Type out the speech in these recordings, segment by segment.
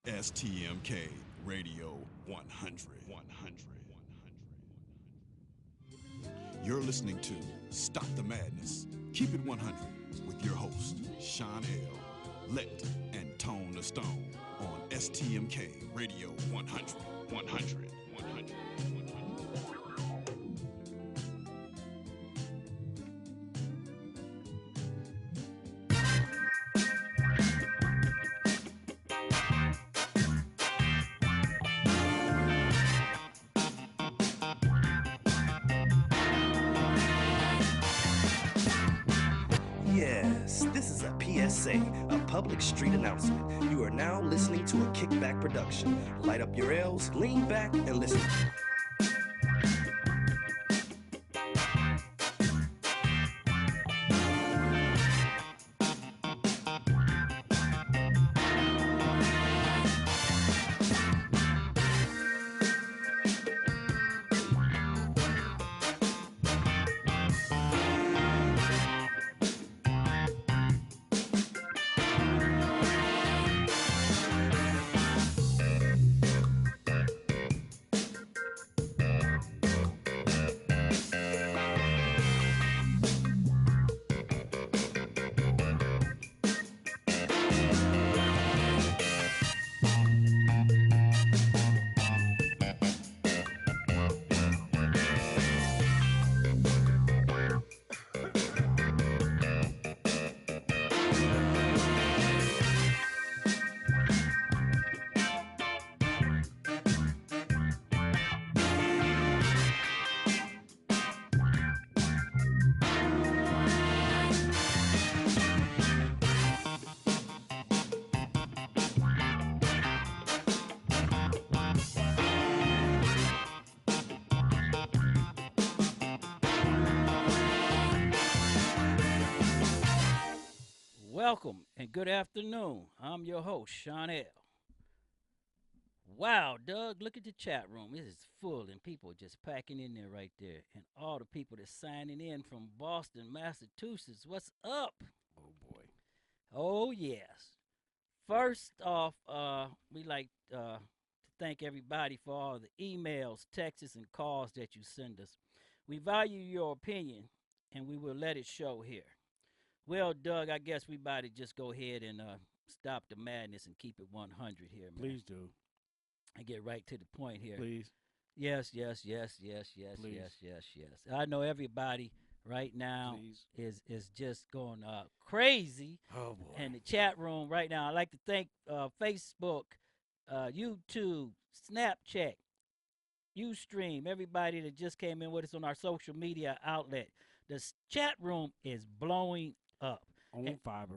STMK Radio 100. You're listening to Stop the Madness, Keep It 100 with your host, Sean L., Let, and Tone the Stone on STMK Radio 100. 100. 100. Yes, this is a PSA, a public street announcement. You are now listening to a kickback production. Light up your L's, lean back, and listen. Welcome and good afternoon. I'm your host, Sean L. Wow, Doug, look at the chat room. It is full and people just packing in there right there. And all the people that's signing in from Boston, Massachusetts. What's up? Oh boy. Oh, yes. First off, we like to thank everybody for all the emails, texts, and calls that you send us. We value your opinion and we will let it show here. Well, Doug, I guess we about to just go ahead and stop the madness and keep it 100 here, man. Please do. And get right to the point here. Please. Yes, yes, yes, yes, yes, Please. yes, yes, yes. I know everybody right now Please. is just going crazy Oh boy. in the chat room right now. I'd like to thank Facebook, YouTube, Snapchat, Ustream, everybody that just came in with us on our social media outlet. The chat room is blowing up. On fiber.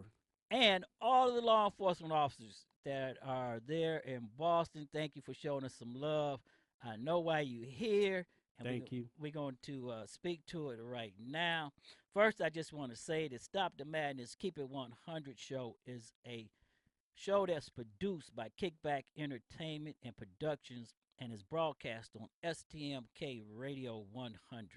And all of the law enforcement officers that are there in Boston, thank you for showing us some love. I know why you're here, and Thank you. we're going to speak to it right now. First, I just want to say that Stop the Madness, Keep It 100 show is a show that's produced by Kickback Entertainment and Productions and is broadcast on STMK Radio 100.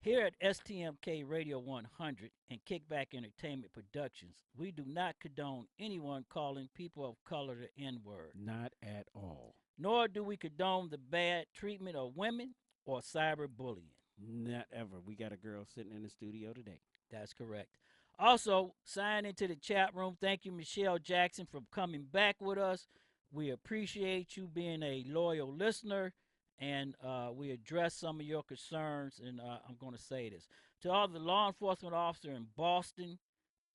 Here at STMK Radio 100 and Kickback Entertainment Productions, we do not condone anyone calling people of color the N word, Not at all. nor do we condone the bad treatment of women or cyberbullying. Not ever. We got a girl sitting in the studio today. That's correct. Also, sign into the chat room. Thank you, Michelle Jackson, for coming back with us. We appreciate you being a loyal listener, and we address some of your concerns. And I'm going to say this to all the law enforcement officers in Boston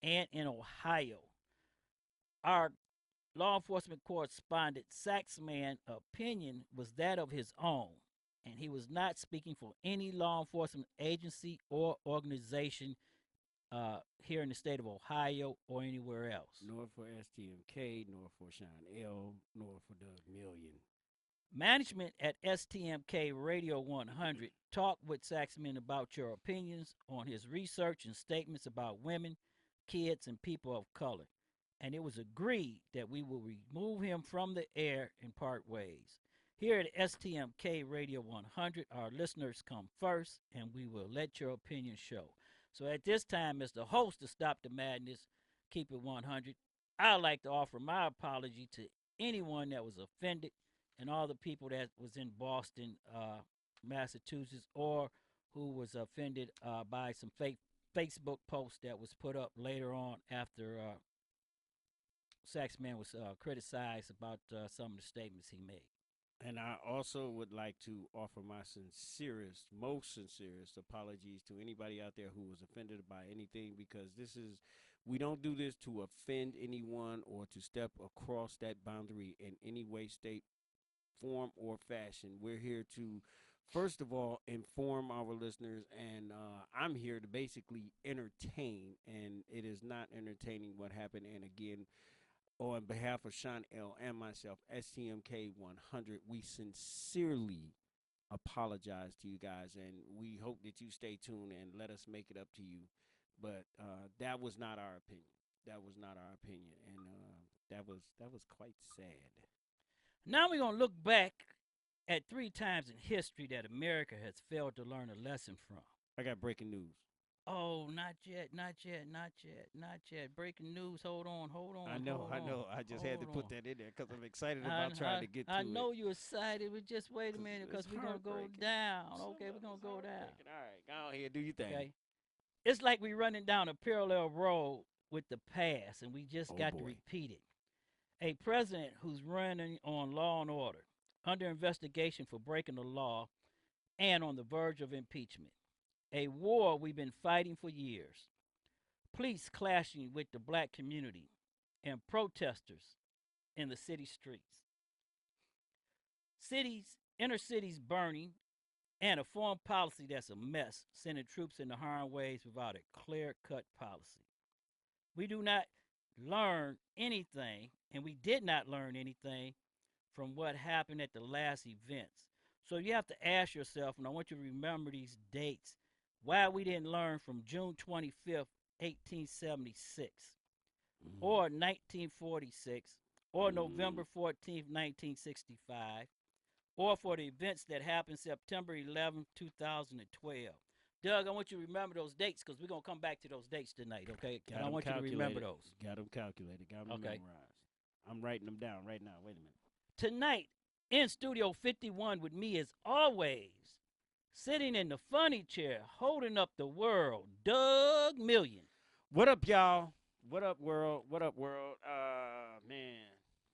and in Ohio. Our law enforcement correspondent Saxman opinion was that of his own, and he was not speaking for any law enforcement agency or organization here in the state of Ohio or anywhere else. Nor for STMK, nor for Sean L, nor for Doug Million. Management at STMK Radio 100 talked with Saxman about your opinions on his research and statements about women, kids, and people of color. And it was agreed that we will remove him from the air and part ways. Here at STMK Radio 100, our listeners come first, and we will let your opinion show. So at this time, as the host to Stop the Madness, Keep It 100, I'd like to offer my apology to anyone that was offended and all the people that was in Boston, Massachusetts, or who was offended by some fake Facebook post that was put up later on after Saxman was criticized about some of the statements he made. And I also would like to offer my sincerest, most sincerest apologies to anybody out there who was offended by anything, because we don't do this to offend anyone or to step across that boundary in any way, state, form, or fashion. We're here to, first of all, inform our listeners, and I'm here to basically entertain, and it is not entertaining what happened. And again, on behalf of Sean L. and myself, STMK 100, we sincerely apologize to you guys, and we hope that you stay tuned and let us make it up to you. But that was not our opinion. That was not our opinion, and that was quite sad. Now we're going to look back at 3 times in history that America has failed to learn a lesson from. I got breaking news. Oh, not yet, not yet, not yet, not yet. Breaking news. Hold on, hold on. I know. I just had to put that in there because I'm excited about trying to get to it. I know you're excited, but just wait a minute because we're going to go down. Okay, we're going to go down. All right, go on here, do your thing. Okay. It's like we're running down a parallel road with the past, and we just got to repeat it. A president who's running on law and order, under investigation for breaking the law, and on the verge of impeachment. A war we've been fighting for years. Police clashing with the black community and protesters in the city streets. Inner cities burning, and a foreign policy that's a mess, sending troops into harm's way without a clear-cut policy. We do not learn anything, and we did not learn anything from what happened at the last events. So you have to ask yourself, and I want you to remember these dates, why we didn't learn from June 25th, 1876, or 1946, or November 14th, 1965, or for the events that happened September 11th, 2012. Doug, I want you to remember those dates because we're going to come back to those dates tonight, okay? And I want you to remember those. Got them calculated, got them memorized. I'm writing them down right now. Wait a minute. Tonight, in Studio 51 with me as always, sitting in the funny chair, holding up the world, Doug Million. What up, y'all? What up, world? What up, world? Man,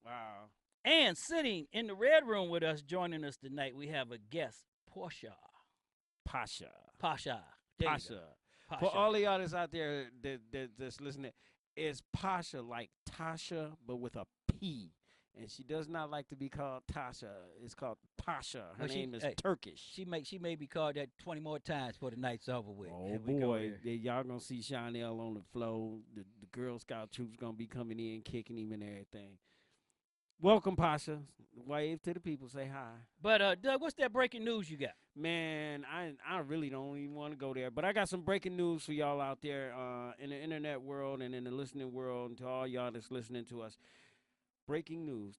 wow. And sitting in the red room with us, joining us tonight, we have a guest, Pasha. For all of y'all that's out there that's listening, it's Pasha, like Tasha, but with a P. And she does not like to be called Tasha. It's called Pasha. Her name is Turkish. She may be called that 20 more times before the night's over with. Oh, boy. Y'all going to see Chanel on the floor. The Girl Scout troops going to be coming in, kicking him and everything. Welcome, Pasha. Wave to the people. Say hi. But, Doug, what's that breaking news you got? Man, I really don't even want to go there. But I got some breaking news for y'all out there in the internet world and in the listening world, and to all y'all that's listening to us. Breaking news.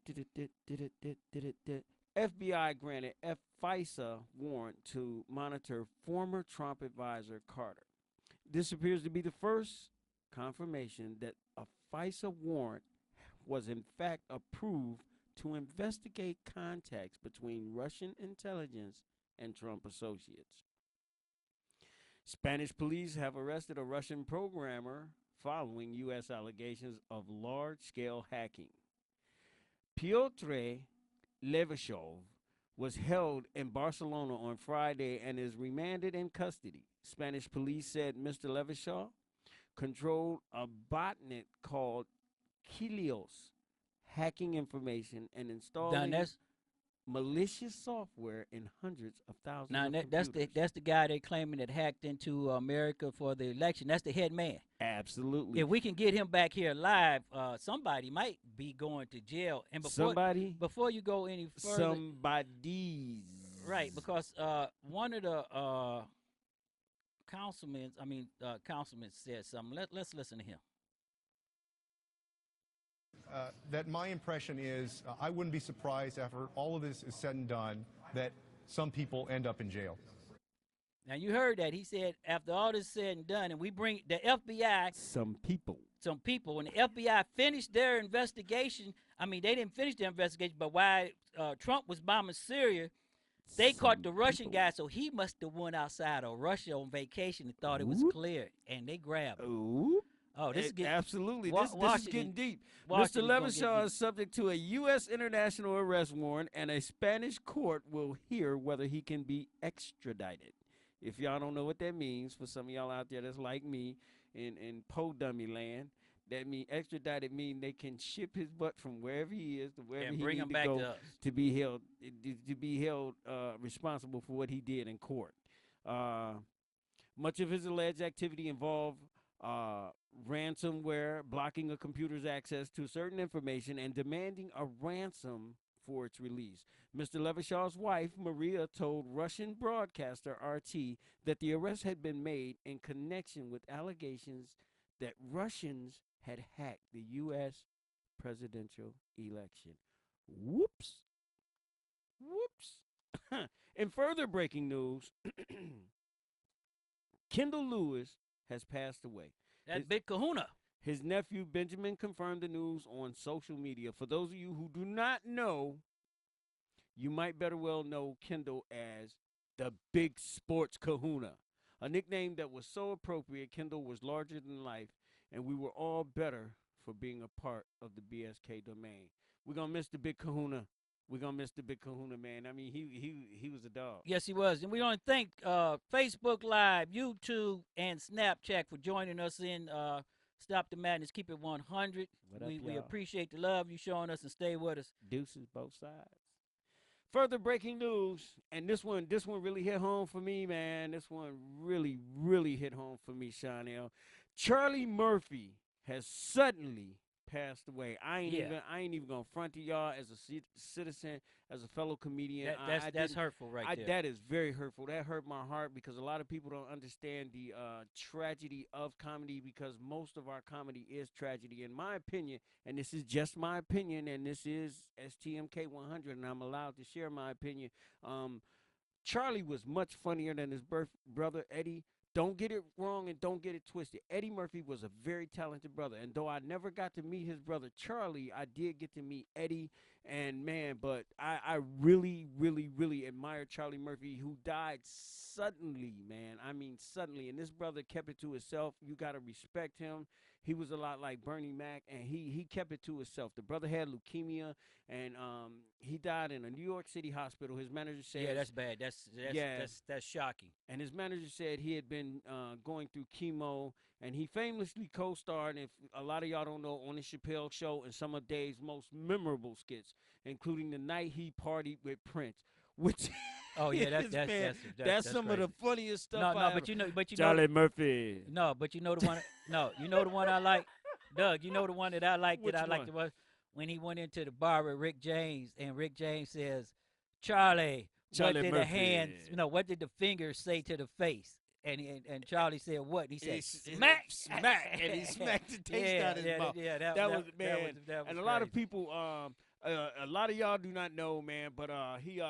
FBI granted FISA warrant to monitor former Trump advisor Carter. This appears to be the first confirmation that a FISA warrant was in fact approved to investigate contacts between Russian intelligence and Trump associates. Spanish police have arrested a Russian programmer following U.S. allegations of large-scale hacking. Piotr Levashov was held in Barcelona on Friday and is remanded in custody. Spanish police said Mr. Levashov controlled a botnet called Kilios, hacking information and installing malicious software in hundreds of thousands of computers. That's the guy they claiming that hacked into America for the election. That's the head man. Absolutely. If we can get him back here live, somebody might be going to jail. And before you go any further, somebody's right, because one of the councilmen said something. Let's listen to him. That my impression is I wouldn't be surprised after all of this is said and done that some people end up in jail. Now you heard that. He said after all this is said and done, and we bring the FBI. Some people some people. When the FBI finished their investigation, I mean, they didn't finish their investigation, but while Trump was bombing Syria, they caught the Russian guy, so he must have went outside of Russia on vacation and thought it was clear, and they grabbed him. Ooh. Oh, this is getting absolutely. This is getting deep. Mr. Levishaw is subject to a U.S. international arrest warrant, and a Spanish court will hear whether he can be extradited. If y'all don't know what that means, for some of y'all out there that's like me in po-dummy land, that mean extradited mean they can ship his butt from wherever he is to wherever he needs to go to be held responsible for what he did in court. Much of his alleged activity involved ransomware, blocking a computer's access to certain information, and demanding a ransom for its release. Mr. Levishaw's wife, Maria, told Russian broadcaster RT that the arrest had been made in connection with allegations that Russians had hacked the U.S. presidential election. Whoops. In further breaking news, Kendall Lewis has passed away. That big kahuna. His nephew, Benjamin, confirmed the news on social media. For those of you who do not know, you might better well know Kendall as the Big Sports Kahuna, a nickname that was so appropriate. Kendall was larger than life, and we were all better for being a part of the BSK domain. We're going to miss the Big Kahuna. We're going to miss the Big Kahuna, man. I mean, he was a dog. Yes, he was. And we want to thank Facebook Live, YouTube, and Snapchat for joining us in Stop the Madness, Keep It 100. We appreciate the love you showing us, and stay with us. Deuces both sides. Further breaking news, and this one really hit home for me, man. This one really, really hit home for me, Chanel. Charlie Murphy has suddenly passed away. I ain't even gonna front to y'all as a citizen, as a fellow comedian. That's hurtful there. That is very hurtful. That hurt my heart because a lot of people don't understand the tragedy of comedy, because most of our comedy is tragedy. In my opinion, and this is just my opinion, and this is STMK 100, and I'm allowed to share my opinion. Charlie was much funnier than his brother Eddie. Don't get it wrong and don't get it twisted. Eddie Murphy was a very talented brother, and though I never got to meet his brother Charlie, I did get to meet Eddie, and man, but I really, really, really admire Charlie Murphy, who died suddenly, man. I mean, suddenly, and this brother kept it to himself. You got to respect him. He was a lot like Bernie Mac, and he kept it to himself. The brother had leukemia, and he died in a New York City hospital. His manager said, "Yeah, that's bad. That's shocking." And his manager said he had been going through chemo, and he famously co-starred, if a lot of y'all don't know, on the Chappelle Show and some of Dave's most memorable skits, including the night he partied with Prince, which. Oh yeah, that's some crazy. of the funniest stuff. No, but you know, Charlie Murphy. No, but you know the one. No, you know the one I like, Doug. You know the one that I like. Which I like the one when he went into the bar with Rick James, and Rick James says, "Charlie, what did Murphy. the hands? What did the fingers say to the face?" And Charlie said, "What?" And he said, "Smack, smack," and he smacked the taste out of his mouth. Yeah, that was man. That was and a lot of crazy. people, a lot of y'all do not know, man, but he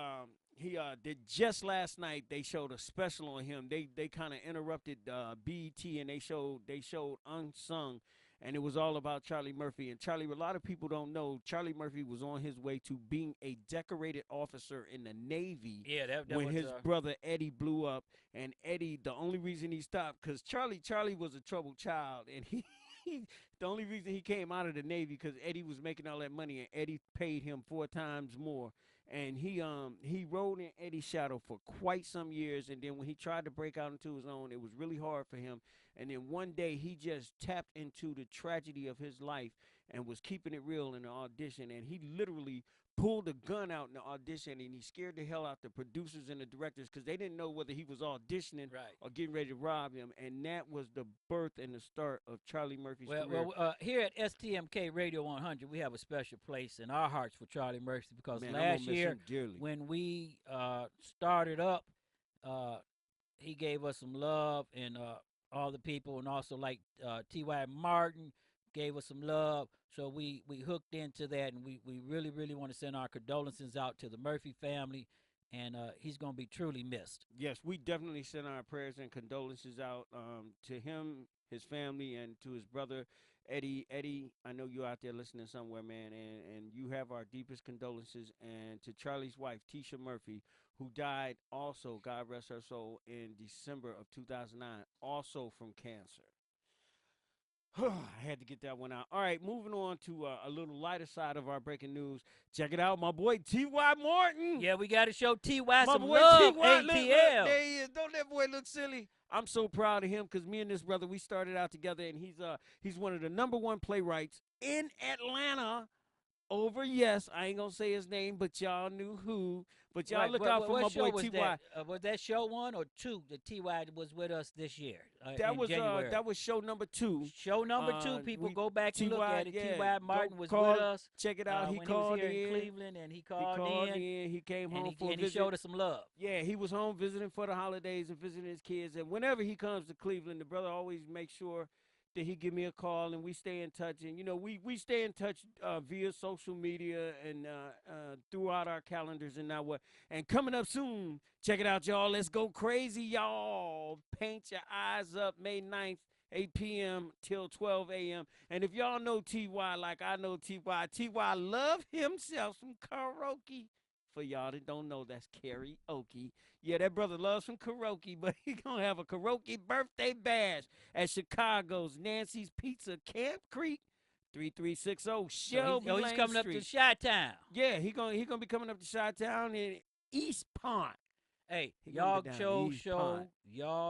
did just last night. They showed a special on him. They kind of interrupted BET, and they showed Unsung, and it was all about Charlie Murphy. And Charlie, a lot of people don't know, Charlie Murphy was on his way to being a decorated officer in the Navy. Yeah, that when was, his brother Eddie blew up, and Eddie, the only reason he stopped, because Charlie was a troubled child, and he the only reason he came out of the Navy because Eddie was making all that money, and Eddie paid him 4 times more. And he rode in Eddie's shadow for quite some years, and then when he tried to break out into his own, it was really hard for him. And then one day he just tapped into the tragedy of his life and was keeping it real in the audition, and he literally pulled a gun out in the audition, and he scared the hell out the producers and the directors because they didn't know whether he was auditioning or getting ready to rob him. And that was the birth and the start of Charlie Murphy's career. Well, here at STMK Radio 100, we have a special place in our hearts for Charlie Murphy because last year when we started up, he gave us some love, and all the people, and also like T.Y. Martin gave us some love. So we hooked into that, and we really, really want to send our condolences out to the Murphy family, and he's going to be truly missed. Yes, we definitely send our prayers and condolences out to him, his family, and to his brother Eddie, I know you're out there listening somewhere, man, and you have our deepest condolences. And to Charlie's wife, Tisha Murphy, who died also, God rest her soul, in December of 2009, also from cancer. I had to get that one out. All right, moving on to a little lighter side of our breaking news. Check it out, my boy T.Y. Morton. Yeah, we got to show T.Y. My some boy love, T.Y. ATL. Look, there he is. Don't that boy look silly? I'm so proud of him because me and this brother, we started out together, and he's one of the #1 playwrights in Atlanta. Over, yes, I ain't gonna say his name, but y'all knew who. But y'all look out for my boy was T.Y. That? Was that show 1 or 2 that T.Y. was with us this year? That was January. that was show number 2. Show number 2. People go back and look at it. Yeah, T.Y. Martin was call, with us. Check it out. He when called he was here in. in Cleveland, and he called in. He came home for a visit. He showed us some love. Yeah, he was home visiting for the holidays and visiting his kids. And whenever he comes to Cleveland, the brother always makes sure that he give me a call and we stay in touch. And, you know, we stay in touch via social media and throughout our calendars and now what. And coming up soon, check it out, y'all. Let's go crazy, y'all. Paint your eyes up May 9th. 8 p.m. till 12 a.m. And if y'all know T.Y. like I know T.Y. love himself some karaoke. For y'all that don't know, that's karaoke. Yeah, that brother loves some karaoke, but he gonna have a karaoke birthday bash at Chicago's Nancy's Pizza, Camp Creek, 3360 Shelby Lane he's coming Street. up to Chi-Town. Yeah, he gonna be coming up to Chi-Town in East Pont. Hey, y'all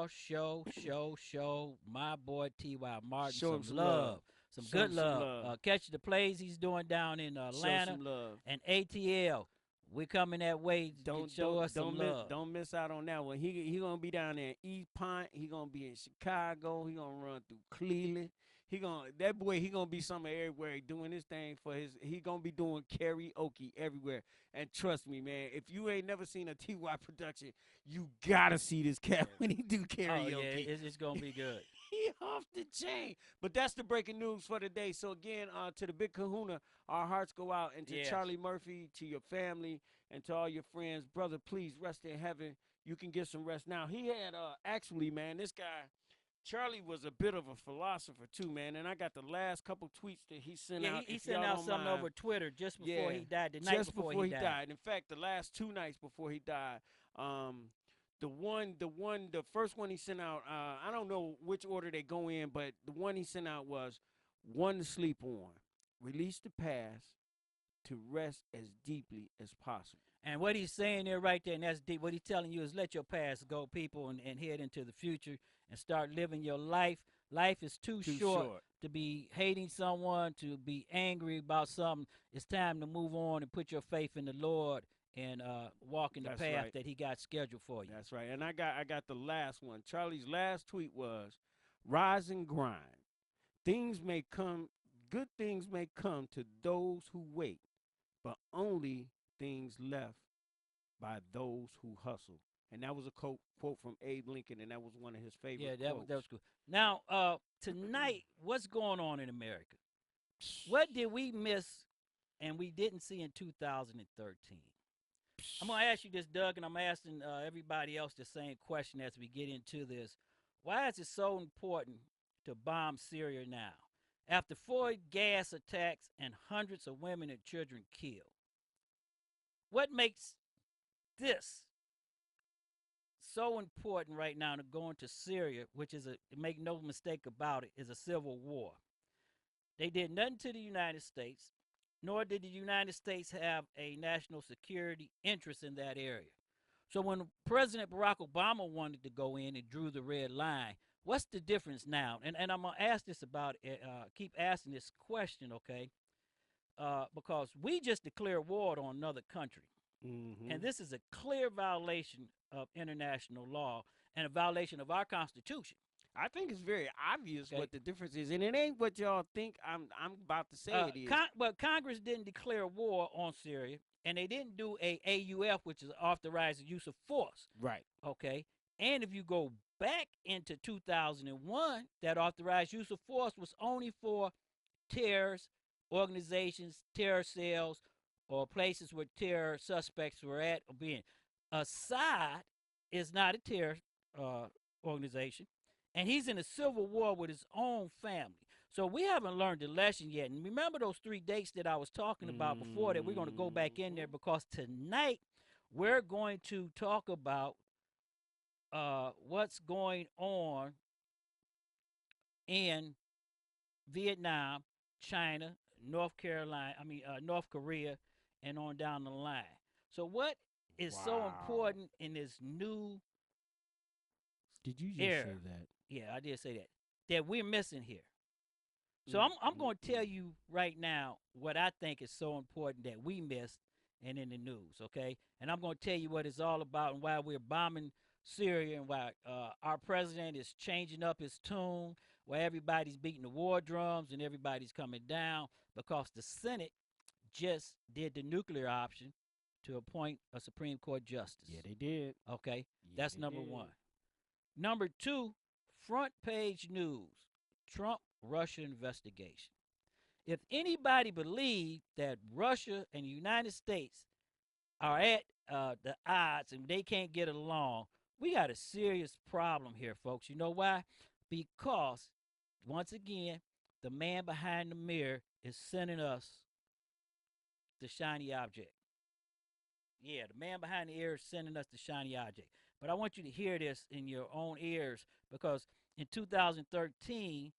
show my boy T.Y. Martin some love. Some good love. Catch the plays he's doing down in Atlanta. Show some love. And ATL, we're coming that way to show us some love. Don't miss out on that one. He gonna be down there in East Pont. He gonna be in Chicago. He gonna run through Cleveland. He gonna be somewhere everywhere doing his thing for his. He gonna be doing karaoke everywhere. And trust me, man, if you ain't never seen a T.Y. production, you gotta see this cat when he do karaoke. Oh yeah, it's gonna be good. He off the chain. But that's the breaking news for today. So again, to the Big Kahuna, our hearts go out, and to Charlie Murphy, to your family, and to all your friends, brother. Please rest in heaven. You can get some rest now. He had actually, man, this guy. Charlie was a bit of a philosopher too, man, and I got the last couple tweets that he sent out. He sent out something over Twitter just before he died. The night before he died. In fact, the last 2 nights before he died, the first one he sent out. I don't know which order they go in, but the one he sent out was one to sleep on, release the past, to rest as deeply as possible. And what he's saying there right there, and that's deep, what he's telling you is let your past go, people, and head into the future and start living your life. Life is too short to be hating someone, to be angry about something. It's time to move on and put your faith in the Lord and walk in the path that he got scheduled for you. That's right. And I got the last one. Charlie's last tweet was, rise and grind. Good things may come to those who wait, but only things left by those who hustle. And that was a quote from Abe Lincoln, and that was one of his favorite quotes. That was cool. Now, tonight, what's going on in America? What did we miss and we didn't see in 2013? I'm going to ask you this, Doug, and I'm asking everybody else the same question as we get into this. Why is it so important to bomb Syria now? After 4 gas attacks and hundreds of women and children killed. What makes this so important right now to go into Syria, which is make no mistake about it, is a civil war. They did nothing to the United States, nor did the United States have a national security interest in that area. So when President Barack Obama wanted to go in and drew the red line, what's the difference now? And I'm going to ask this about, keep asking this question, okay? Because we just declared war on another country. Mm-hmm. And this is a clear violation of international law and a violation of our Constitution. I think it's very obvious what the difference is, and it ain't what y'all think I'm about to say it is. But Congress didn't declare war on Syria, and they didn't do a AUF, which is authorized the use of force. Right. Okay. And if you go back into 2001, that authorized use of force was only for terrorist organizations, terror cells, or places where terror suspects were at or being. Assad is not a terror organization, and he's in a civil war with his own family. So we haven't learned the lesson yet. And remember those 3 dates that I was talking about before that we're going to go back in there because tonight we're going to talk about what's going on in Vietnam, China, North Korea, and on down the line. So what is so important in this new Did you just era? say that? Yeah, I did say that we're missing here. So I'm going to tell you right now what I think is so important that we missed and in the news, okay? And I'm going to tell you what it's all about and why we're bombing Syria and why our president is changing up his tune, why everybody's beating the war drums and everybody's coming down because the Senate just did the nuclear option to appoint a Supreme Court justice. Yeah, they did. Okay, Yeah, that's number one. Number two, front page news, Trump Russia investigation. If anybody believed that Russia and the United States are at the odds and they can't get along, we got a serious problem here, folks. You know why? Because, once again, the man behind the mirror is sending us the shiny object. Yeah, the man behind the ear is sending us the shiny object. But I want you to hear this in your own ears because in 2013,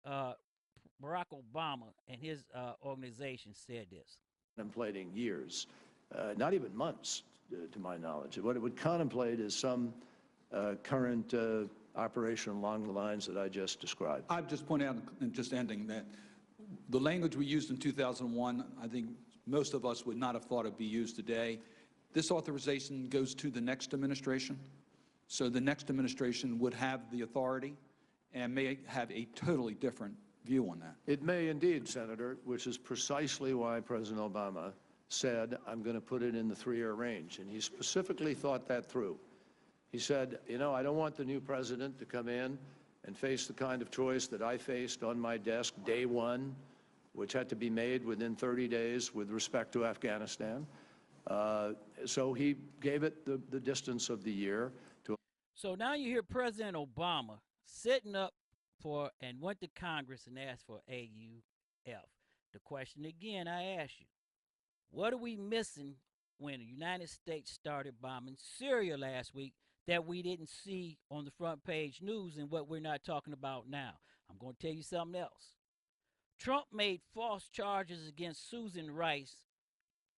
Barack Obama and his organization said this. Contemplating years, not even months, to my knowledge. What it would contemplate is some current operation along the lines that I just described. I'd just point out, and just ending, that the language we used in 2001, I think most of us would not have thought it'd be used today. This authorization goes to the next administration, so the next administration would have the authority and may have a totally different view on that. It may indeed, Senator, which is precisely why President Obama said, I'm going to put it in the 3-year range. And he specifically thought that through. He said, you know, I don't want the new president to come in and face the kind of choice that I faced on my desk day one, which had to be made within 30 days with respect to Afghanistan. So he gave it the distance of the year. So now you hear President Obama sitting up and went to Congress and asked for AUF. The question again I ask you, what are we missing when the United States started bombing Syria last week that we didn't see on the front page news and what we're not talking about now? I'm going to tell you something else. Trump made false charges against Susan Rice,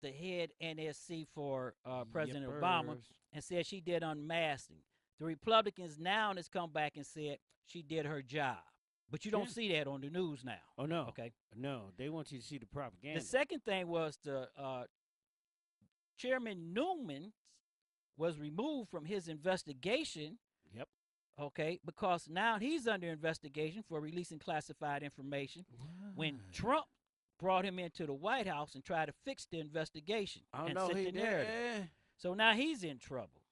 the head NSC for President Obama, and said she did unmasking. The Republicans now has come back and said she did her job. But you don't see that on the news now. Oh, no. Okay. No, they want you to see the propaganda. The second thing was the Chairman Newman was removed from his investigation. Yep. Okay, because now he's under investigation for releasing classified information when Trump brought him into the White House and tried to fix the investigation and set the narrative. So now he's in trouble.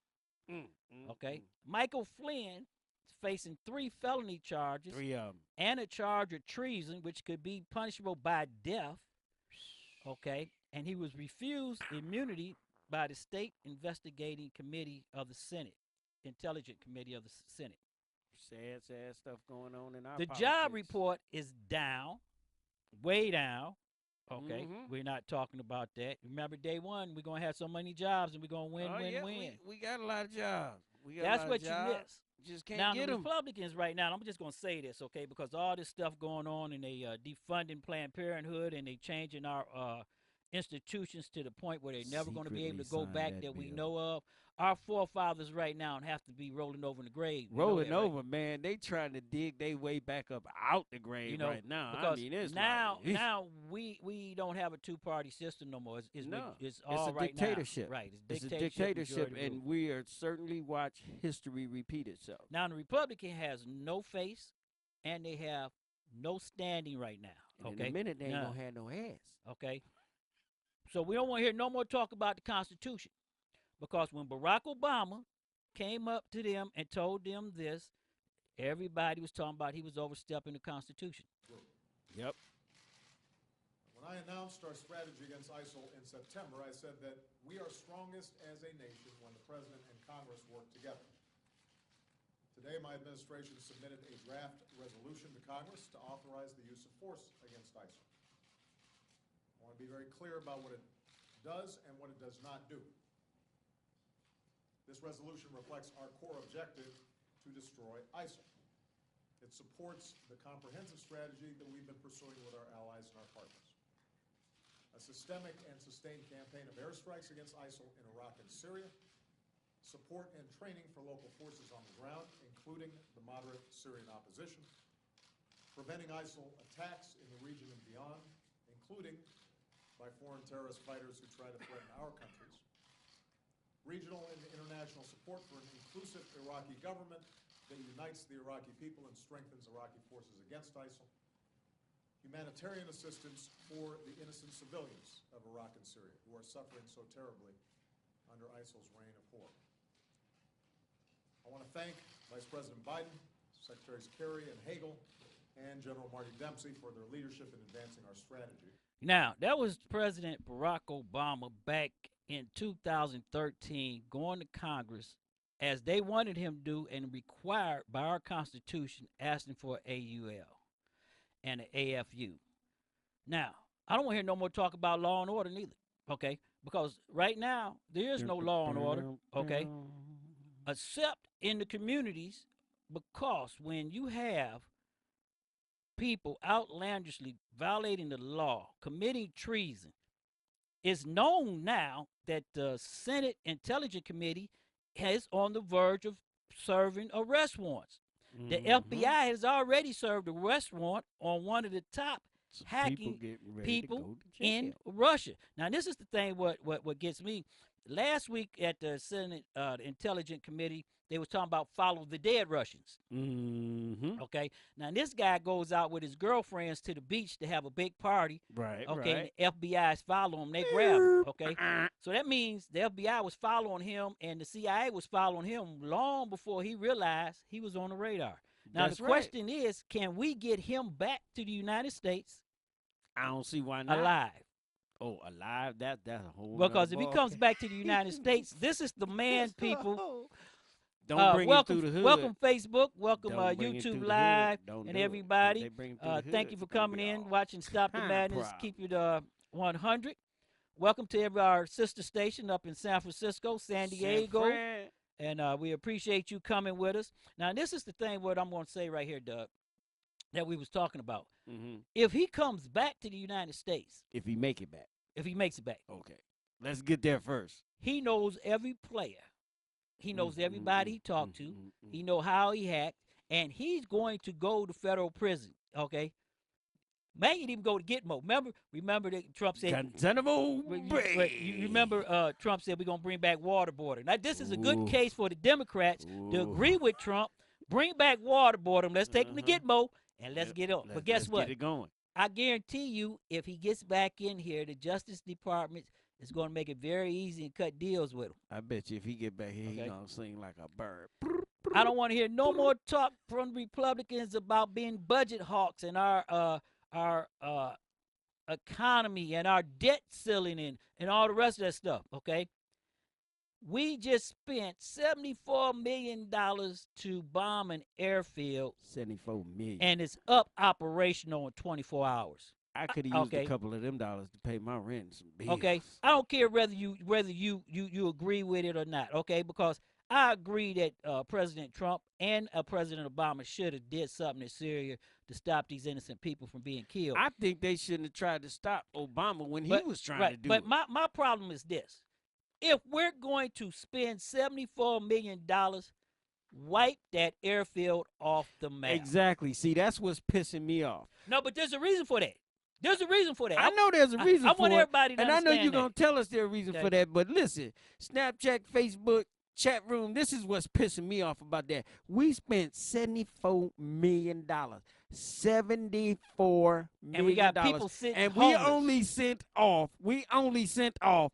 Okay. Michael Flynn is facing 3 felony charges. 3 of them. And a charge of treason, which could be punishable by death. Okay. And he was refused immunity by the State Investigating Committee of the Senate, Intelligence Committee of the Senate. Sad stuff going on in our The politics. job report is down, way down. Okay, we're not talking about that. Remember, day one, we're going to have so many jobs and we're going to win. We got a lot of jobs. That's what you miss. Just can't now, get the them. Republicans right now, I'm just going to say this, okay, because all this stuff going on and they defunding Planned Parenthood and they changing our institutions to the point where they're never going to be able to go back that we know of. Our forefathers right now have to be rolling over in the grave. Rolling over, right? Man. They trying to dig their way back up out the grave right now. Because I mean, it's now we don't have a 2-party system no more. It's all a right dictatorship. Now. Right. It's a dictatorship, and we are certainly watch history repeat itself. Now, the Republican has no face, and they have no standing right now. And in a minute, they ain't going to have no ass. Okay. So we don't want to hear no more talk about the Constitution. Because when Barack Obama came up to them and told them this, everybody was talking about he was overstepping the Constitution. Yep. When I announced our strategy against ISIL in September, I said that we are strongest as a nation when the President and Congress work together. Today, my administration submitted a draft resolution to Congress to authorize the use of force against ISIL. I want to be very clear about what it does and what it does not do. This resolution reflects our core objective to destroy ISIL. It supports the comprehensive strategy that we've been pursuing with our allies and our partners. A systemic and sustained campaign of airstrikes against ISIL in Iraq and Syria, support and training for local forces on the ground, including the moderate Syrian opposition, preventing ISIL attacks in the region and beyond, including by foreign terrorist fighters who try to threaten our countries, regional and international support for an inclusive Iraqi government that unites the Iraqi people and strengthens Iraqi forces against ISIL, humanitarian assistance for the innocent civilians of Iraq and Syria who are suffering so terribly under ISIL's reign of horror. I want to thank Vice President Biden, Secretaries Kerry and Hagel, and General Marty Dempsey for their leadership in advancing our strategy. Now, that was President Barack Obama back in 2013 going to Congress as they wanted him to do and required by our Constitution, asking for AUL and an AFU. Now, I don't want to hear no more talk about law and order neither, okay? Because right now, there is no law and order, okay? Except in the communities, because when you have people outlandishly violating the law, committing treason, it's known now that the Senate Intelligence Committee is on the verge of serving arrest warrants. The FBI has already served a arrest warrant on one of the top hacking people in Russia. Now, this is the thing what gets me. Last week at the Senate Intelligence Committee, they was talking about follow the dead Russians. Okay. Now, this guy goes out with his girlfriends to the beach to have a big party. Right. Okay. Right. And the FBI is following him. They grab him. Okay. So that means the FBI was following him and the CIA was following him long before he realized he was on the radar. Now, the question is, can we get him back to the United States? I don't see why not. Alive. Oh, alive? That's a whole Because if nother he ball. comes back to the United States, this is the man, people. Don't bring welcome, him through the hood. welcome Facebook, welcome Don't bring him through YouTube the Live, hood. Don't and do it. everybody. They bring him through the hood, Thank you for it's gonna coming be in, all watching Stop the kinda Madness. problem. Keep it 100. Welcome to our sister station up in San Francisco, San Diego. And we appreciate you coming with us. Now, this is the thing what I'm going to say right here, Doug, that we was talking about. If he comes back to the United States. If he make it back. If he makes it back. Okay. Let's get there first. He knows every player. He knows everybody he talked to. He know how he hacked. And he's going to go to federal prison, okay? Man, he didn't even go to Gitmo. Remember that Trump said. You remember Trump said we're going to bring back waterboarding. Now, this is a good case for the Democrats to agree with Trump. Bring back waterboarding. Let's take him to Gitmo, and let's get on. But guess what? Get it going. I guarantee you, if he gets back in here, the Justice Department is going to make it very easy and cut deals with him. I bet you if he get back here, he's going to sing like a bird. I don't want to hear no more talk from Republicans about being budget hawks and our economy and our debt ceiling and all the rest of that stuff, okay? We just spent $74 million to bomb an airfield. $74 million. And it's up operational in 24 hours. I could have used a couple of them dollars to pay my rent and some bills. Okay. I don't care whether you agree with it or not, okay? Because I agree that President Trump and President Obama should have did something in Syria to stop these innocent people from being killed. I think they shouldn't have tried to stop Obama when he was trying to do it. But my problem is this. If we're going to spend $74 million, wipe that airfield off the map. Exactly. See, that's what's pissing me off. No, but there's a reason for that. There's a reason for that. I know there's a reason for it. I want everybody to understand. And I know you're going to tell us there's a reason for that. But listen, Snapchat, Facebook, chat room, this is what's pissing me off about that. We spent $74 million. $74 million. And we got people sitting and homeless. we only sent off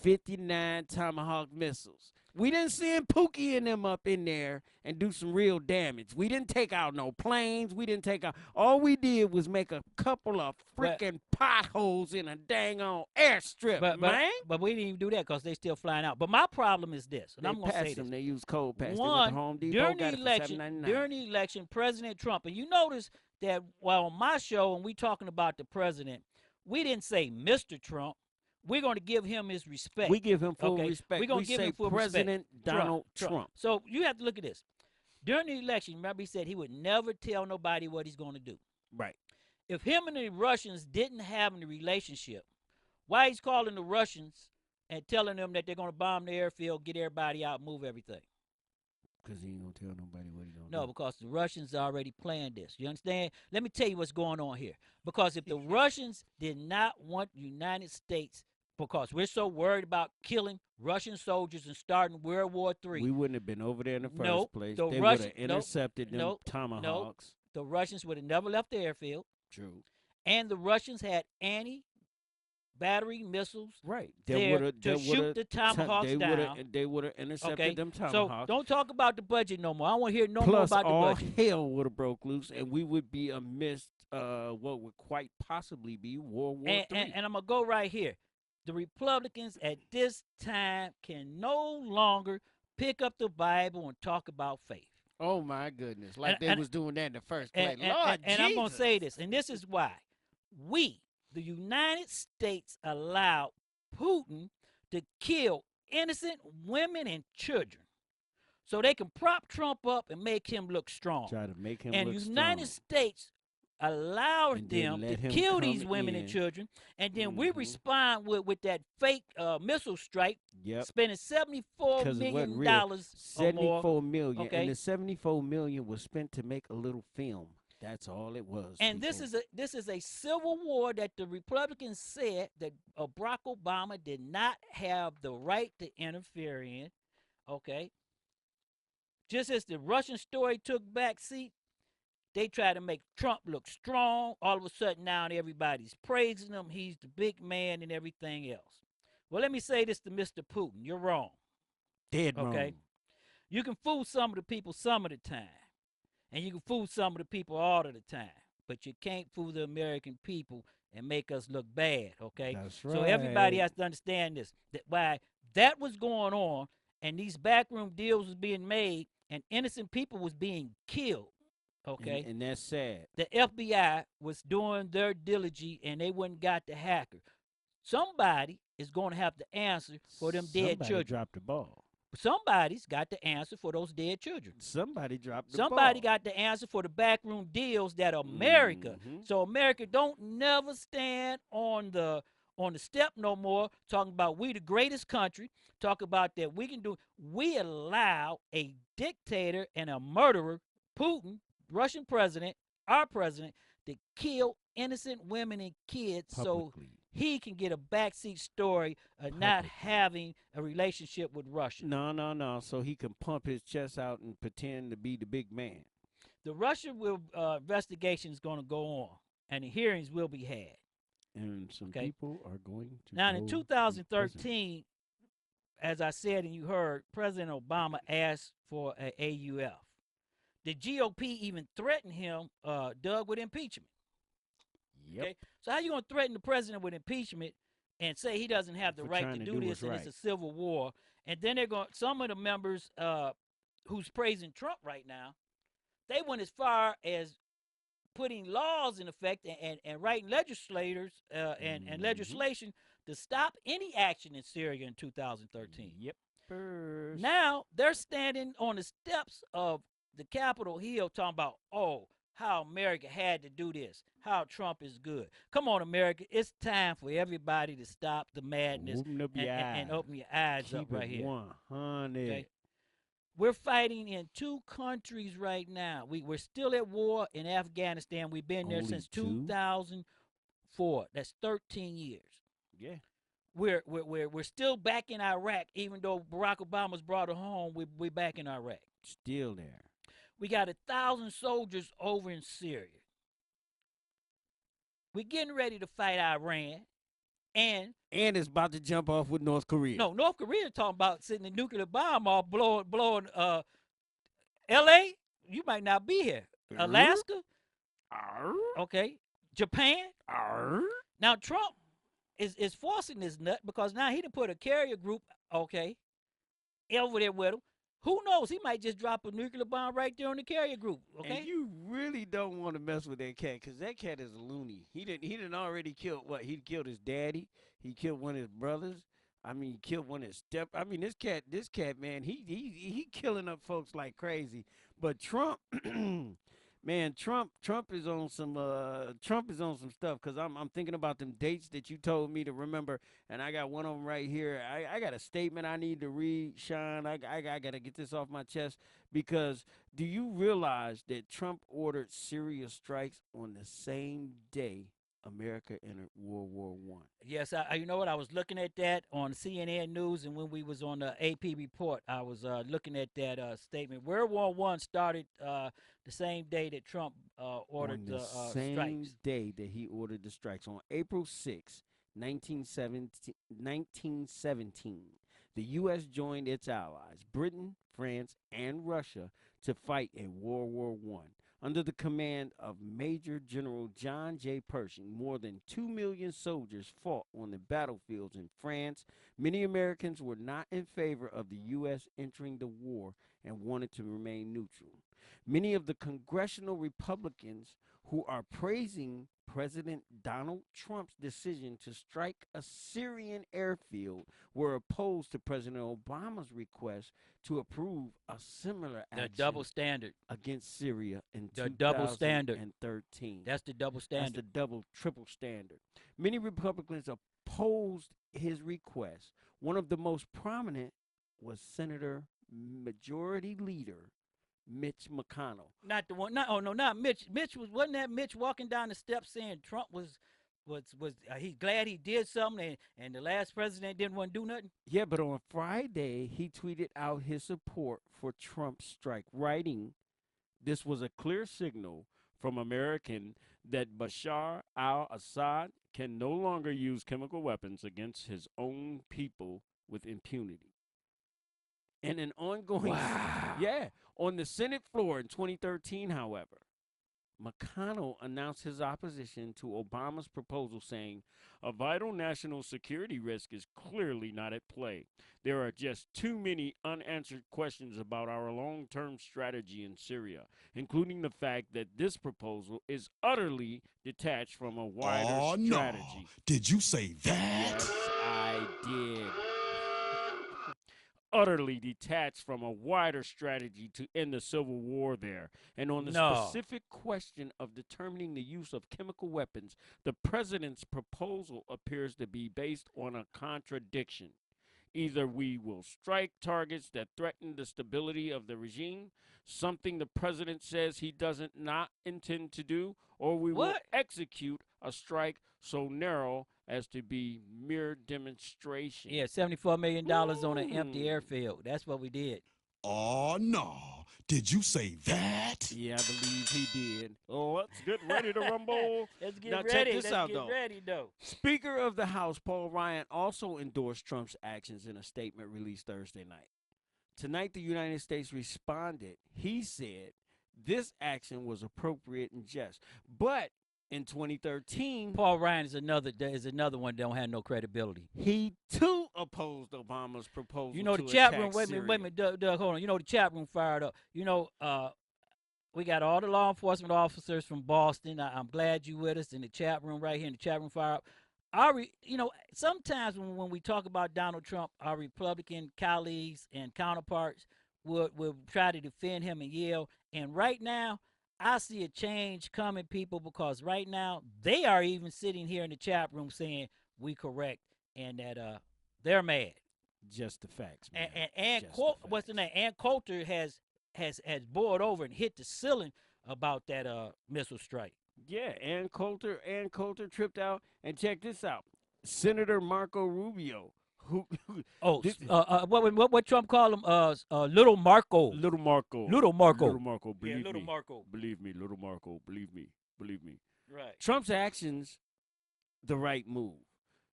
59 Tomahawk missiles. We didn't send Pookie and them up in there and do some real damage. We didn't take out no planes. We didn't take out. All we did was make a couple of freaking potholes in a dang on airstrip, man. But we didn't even do that because they still flying out. But my problem is this, and They I'm going to say passed them. this. They used cold patch. They went One, to Home Depot, during got the it for election, $7.99. President Trump, and you notice that while on my show, when we talking about the president, we didn't say Mr. Trump. We're going to give him his respect. We give him full respect. We're going to give say him full President respect. Donald Trump. So you have to look at this. During the election, remember he said he would never tell nobody what he's going to do. Right. If him and the Russians didn't have a relationship, why he's calling the Russians and telling them that they're going to bomb the airfield, get everybody out, move everything? Because he ain't going to tell nobody what he's going to do. No, because the Russians already planned this. You understand? Let me tell you what's going on here. Because if the Russians did not want the United States, because we're so worried about killing Russian soldiers and starting World War III. We wouldn't have been over there in the first Nope, place. the They would Russian- have intercepted them nope, tomahawks. The Russians would have never left the airfield. True. And the Russians had anti-battery missiles Right. there to shoot the tomahawks down. They would have intercepted Okay, them so tomahawks. don't talk about the budget no more. I don't want to hear no more Plus, about the all budget. hell would have broke loose, and we would be amidst what would quite possibly be World War III. And I'm going to go right here. The Republicans at this time can no longer pick up the Bible and talk about faith. Oh, my goodness. Like And- they was doing that in the first place. And Lord I'm going to Jesus. say this, and this is why. We, the United States, allowed Putin to kill innocent women and children so they can prop Trump up and make him look strong. Try to make him And look the United States allowed And then them to let him kill come these women and in. children, and then we Mhm. respond with that fake missile strike, Yep. spending $74 'Cause it wasn't million real. or more. 74 million. Okay. And the 74 million was spent to make a little film. That's all it was. And this people. is a civil war that the Republicans said that Barack Obama did not have the right to interfere in. Okay. Just as the Russian story took back seat, they try to make Trump look strong. All of a sudden now everybody's praising him. He's the big man and everything else. Well, let me say this to Mr. Putin. You're wrong. dead Okay. wrong. You can fool some of the people some of the time. And you can fool some of the people all of the time. But you can't fool the American people and make us look bad, okay? That's So everybody right. has to understand this. That why that was going on and these backroom deals was being made and innocent people was being killed, okay? And that's sad. The FBI was doing their diligence and they wouldn't got the hacker. Somebody is going to have to answer for them dead Somebody children. dropped the ball. Somebody's got to answer for those dead children. Somebody dropped the ball. Somebody got to answer for the backroom deals that America. Mhm. So America don't never stand on the step no more talking about we the greatest country, talk about that we can do. We allow a dictator and a murderer, Putin, Russian president, our president, to kill innocent women and kids so Publicly. he can get a backseat story of not Publicly. having a relationship with Russia. No. So he can pump his chest out and pretend to be the big man. The Russia investigation is going to go on, and the hearings will be had. And some Okay. people are going to Now, go in to prison. 2013, as I said and you heard, President Obama asked for a AUF. The GOP even threatened him, Doug, with impeachment. Yep. Okay? So how you going to threaten the president with impeachment and say he doesn't have the For right trying to to do do this what's and it's a civil war? And then they're going. Some of the members who's praising Trump right now, they went as far as putting laws in effect and writing legislators and Mhm. legislation to stop any action in Syria in 2013. Yep. First. Now they're standing on the steps of the Capitol Hill talking about, oh, how America had to do this, how Trump is good. Come on, America. It's time for everybody to stop the madness Open up and, your and eyes. open your eyes Keep up right it here. 100. Okay? We're fighting in two countries right now. We're still at war in Afghanistan. We've been there Only since two? 2004. That's 13 years. Yeah. We're still back in Iraq, even though Barack Obama's brought it home. We're back in Iraq. Still there. We got 1,000 soldiers over in Syria. We're getting ready to fight Iran. and it's about to jump off with North Korea. no, North Korea talking about sending a nuclear bomb off, blowing L.A. You might not be here. Alaska, Arr, okay. Japan. arr. Now Trump is forcing this nut because now he done put a carrier group, okay, over there with him. Who knows? He might just drop a nuclear bomb right there on the carrier group. Okay. And you really don't want to mess with that cat because that cat is a loony. He didn't already killed what? He killed his daddy. He killed one of his brothers. I mean, he killed one of his I mean, this cat, man, he killing up folks like crazy. But Trump, man, Trump is on some stuff because I'm thinking about them dates that you told me to remember, and I got one of them right here. I got a statement I need to read, Sean. I got to get this off my chest because do you realize that Trump ordered Syria strikes on the same day America entered World War I? Yes, you know what? I was looking at that on CNN News, and when we was on the AP report, I was looking at that statement. World War I started the same day that Trump ordered on the same strikes. day that he ordered the strikes on April 6, 1917, the U.S. joined its allies, Britain, France, and Russia, to fight in World War I. Under the command of Major General John J. Pershing, more than 2 million soldiers fought on the battlefields in France. Many Americans were not in favor of the U.S. entering the war and wanted to remain neutral. Many of the congressional Republicans who are praising President Donald Trump's decision to strike a Syrian airfield were opposed to President Obama's request to approve a similar action. The double standard Against Syria in the double standard. 2013. That's the double standard. That's the double, triple standard. Many Republicans opposed his request. One of the most prominent was Senator Majority Leader Mitch McConnell. Not the one. Not Mitch. Wasn't that Mitch walking down the steps saying Trump was he glad he did something and the last president didn't want to do nothing? Yeah, but on Friday he tweeted out his support for Trump's strike, writing, "This was a clear signal from American that Bashar al-Assad can no longer use chemical weapons against his own people with impunity." And an ongoing, on the Senate floor in 2013, however, McConnell announced his opposition to Obama's proposal, saying, "A vital national security risk is clearly not at play. There are just too many unanswered questions about our long-term strategy in Syria, including the fact that this proposal is utterly detached from a wider strategy." No. Did you say that? Yes, I did. Utterly detached from a wider strategy to end the civil war there. And on the specific question of determining the use of chemical weapons, the president's proposal appears to be based on a contradiction. Either we will strike targets that threaten the stability of the regime, something the president says he doesn't not intend to do, or we will execute a strike so narrow as to be mere demonstration. Yeah, $74 million on an empty airfield. That's what we did. Oh, no. Did you say that? Yeah, I believe he did. Oh, let's get ready to rumble. Let's get now, ready. Check this out, get ready, though. Speaker of the House, Paul Ryan, also endorsed Trump's actions in a statement released Thursday night. Tonight, the United States responded. He said this action was appropriate and just. But in 2013, Paul Ryan is another one that don't have no credibility. He too opposed Obama's proposal. You know, to the chat room. attack Wait a minute, Doug, hold on. You know, the chat room fired up. You know, we got all the law enforcement officers from Boston. I'm glad you with us in the chat room right here. In the chat room fired up. You know, sometimes when we talk about Donald Trump, our Republican colleagues and counterparts will try to defend him and yell. And right now, I see a change coming, people, because right now they are even sitting here in the chat room saying we correct and that they're mad. Just the facts, man. And what's the name? Ann Coulter has bored over and hit the ceiling about that missile strike. Yeah, Ann Coulter tripped out, and check this out. Senator Marco Rubio, what Trump called him? Little Marco. Little Marco. Believe me. Little Marco. Believe me, Little Marco. Believe me. Right. Trump's actions, the right move.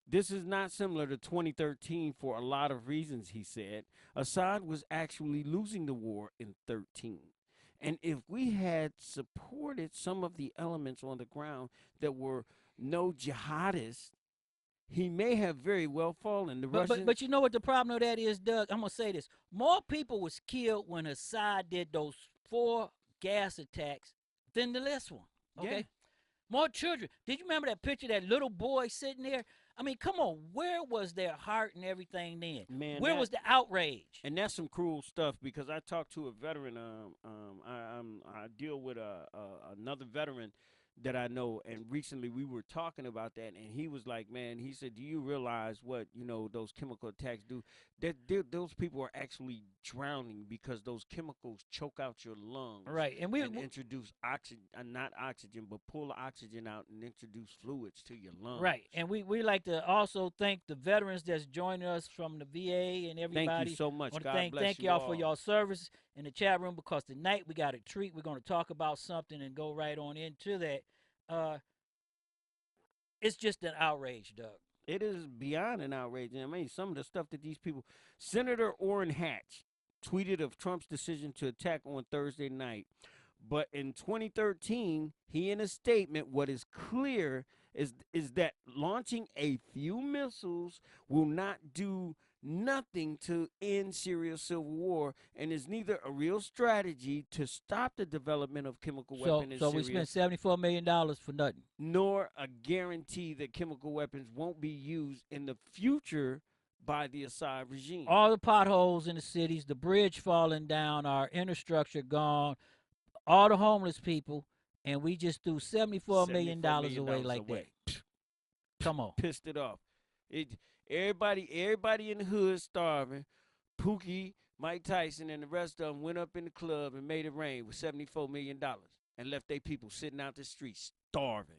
This is not similar to 2013 for a lot of reasons, he said. Assad was actually losing the war in 13. And if we had supported some of the elements on the ground that were no jihadists, he may have very well fallen. The Russians. But you know what the problem of that is, Doug? I'm gonna say this: more people was killed when Assad did those 4 gas attacks than the last one. Okay, Yeah. more children. Did you remember that picture, that little boy sitting there? I mean, come on, where was their heart and everything then? Man, Where was the outrage? And that's some cruel stuff, because I talked to a veteran. I deal with another veteran that I know, and recently we were talking about that, and he was like, "Man," he said, "Do you realize what those chemical attacks do? Those people are actually drowning because those chemicals choke out your lungs, Right, and and introduce oxygen, not oxygen, but pull oxygen out and introduce fluids to your lungs." Right, and we like to also thank the veterans that's joining us from the VA and everybody. Thank you so much. Want to God bless thank you y'all all. for y'all service in the chat room, because tonight we got a treat. We're going to talk about something and go right on into that. It's just an outrage, Doug. It is beyond an outrage. I mean, some of the stuff that these people. Senator Orrin Hatch tweeted of Trump's decision to attack on Thursday night. But in 2013, he, in a statement, what is clear is that launching a few missiles will not do nothing to end Syria's civil war, and is neither a real strategy to stop the development of chemical weapons in So Syria, we spent $74 million for nothing. nor a guarantee that chemical weapons won't be used in the future by the Assad regime. All the potholes in the cities, the bridge falling down, our infrastructure gone, all the homeless people, and we just threw $74 million away like that. Come on. Pissed it off. Everybody in the hood starving. Pookie, Mike Tyson, and the rest of them went up in the club and made it rain with $74 million and left their people sitting out the street starving.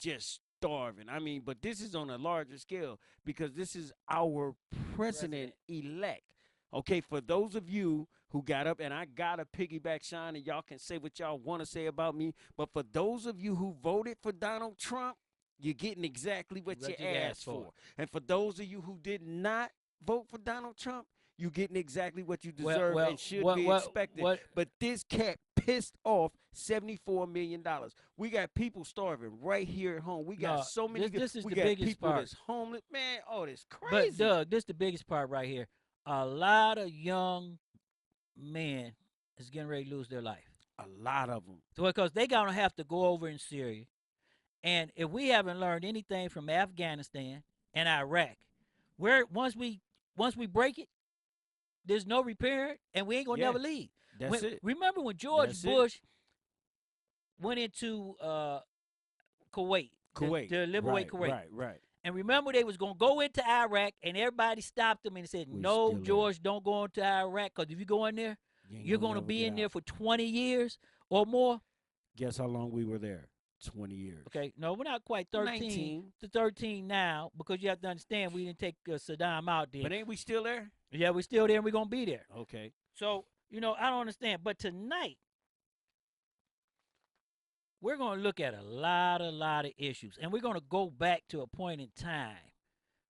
Just starving. I mean, but this is on a larger scale, because this is our president-elect. Okay, for those of you who got up, and I got to piggyback Sean, and y'all can say what y'all want to say about me, but for those of you who voted for Donald Trump, you're getting exactly what you asked for. And for those of you who did not vote for Donald Trump, you're getting exactly what you deserve and should be expected. But this cat pissed off $74 million. We got people starving right here at home. We got so many. This is we the got biggest people part. that's homeless. Man, oh, this crazy. But, Doug, this is the biggest part right here. A lot of young men is getting ready to lose their life. A lot of them. So because they're going to have to go over in Syria. And if we haven't learned anything from Afghanistan and Iraq, where once we break it, there's no repair, and we ain't gonna never leave. That's it. Remember when George Bush went into Kuwait to liberate Kuwait? Right. And remember, they was gonna go into Iraq, and everybody stopped them and said, "No, George, don't go into Iraq, because if you go in there, you're gonna be in there for 20 years or more." Guess how long we were there? 20 years. Okay, no, we're not quite 13 19. to 13 now, because you have to understand we didn't take Saddam out there. But ain't we still there? Yeah, we're still there, and we're going to be there. Okay. So, I don't understand. But tonight, we're going to look at a lot of issues, and we're going to go back to a point in time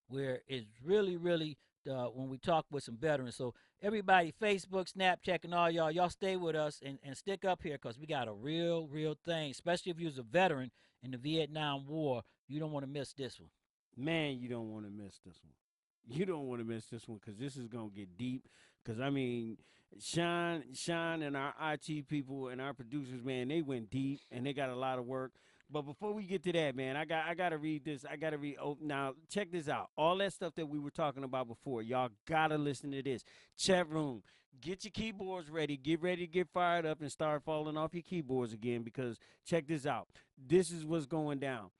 where it's really, really, when we talk with some veterans. So everybody, Facebook, Snapchat, and all y'all stay with us and stick up here, because we got a real thing, especially if you was a veteran in the Vietnam War. You don't want to miss this one. Man, you don't want to miss this one. You don't want to miss this one, because this is going to get deep. Because, I mean, Sean and our IT people and our producers, man, they went deep, and they got a lot of work. But before we get to that, man, I got to read this. I got to read. Oh, now, check this out. All that stuff that we were talking about before, y'all got to listen to this. Chat room, get your keyboards ready. Get ready to get fired up and start falling off your keyboards again, because check this out. This is what's going down.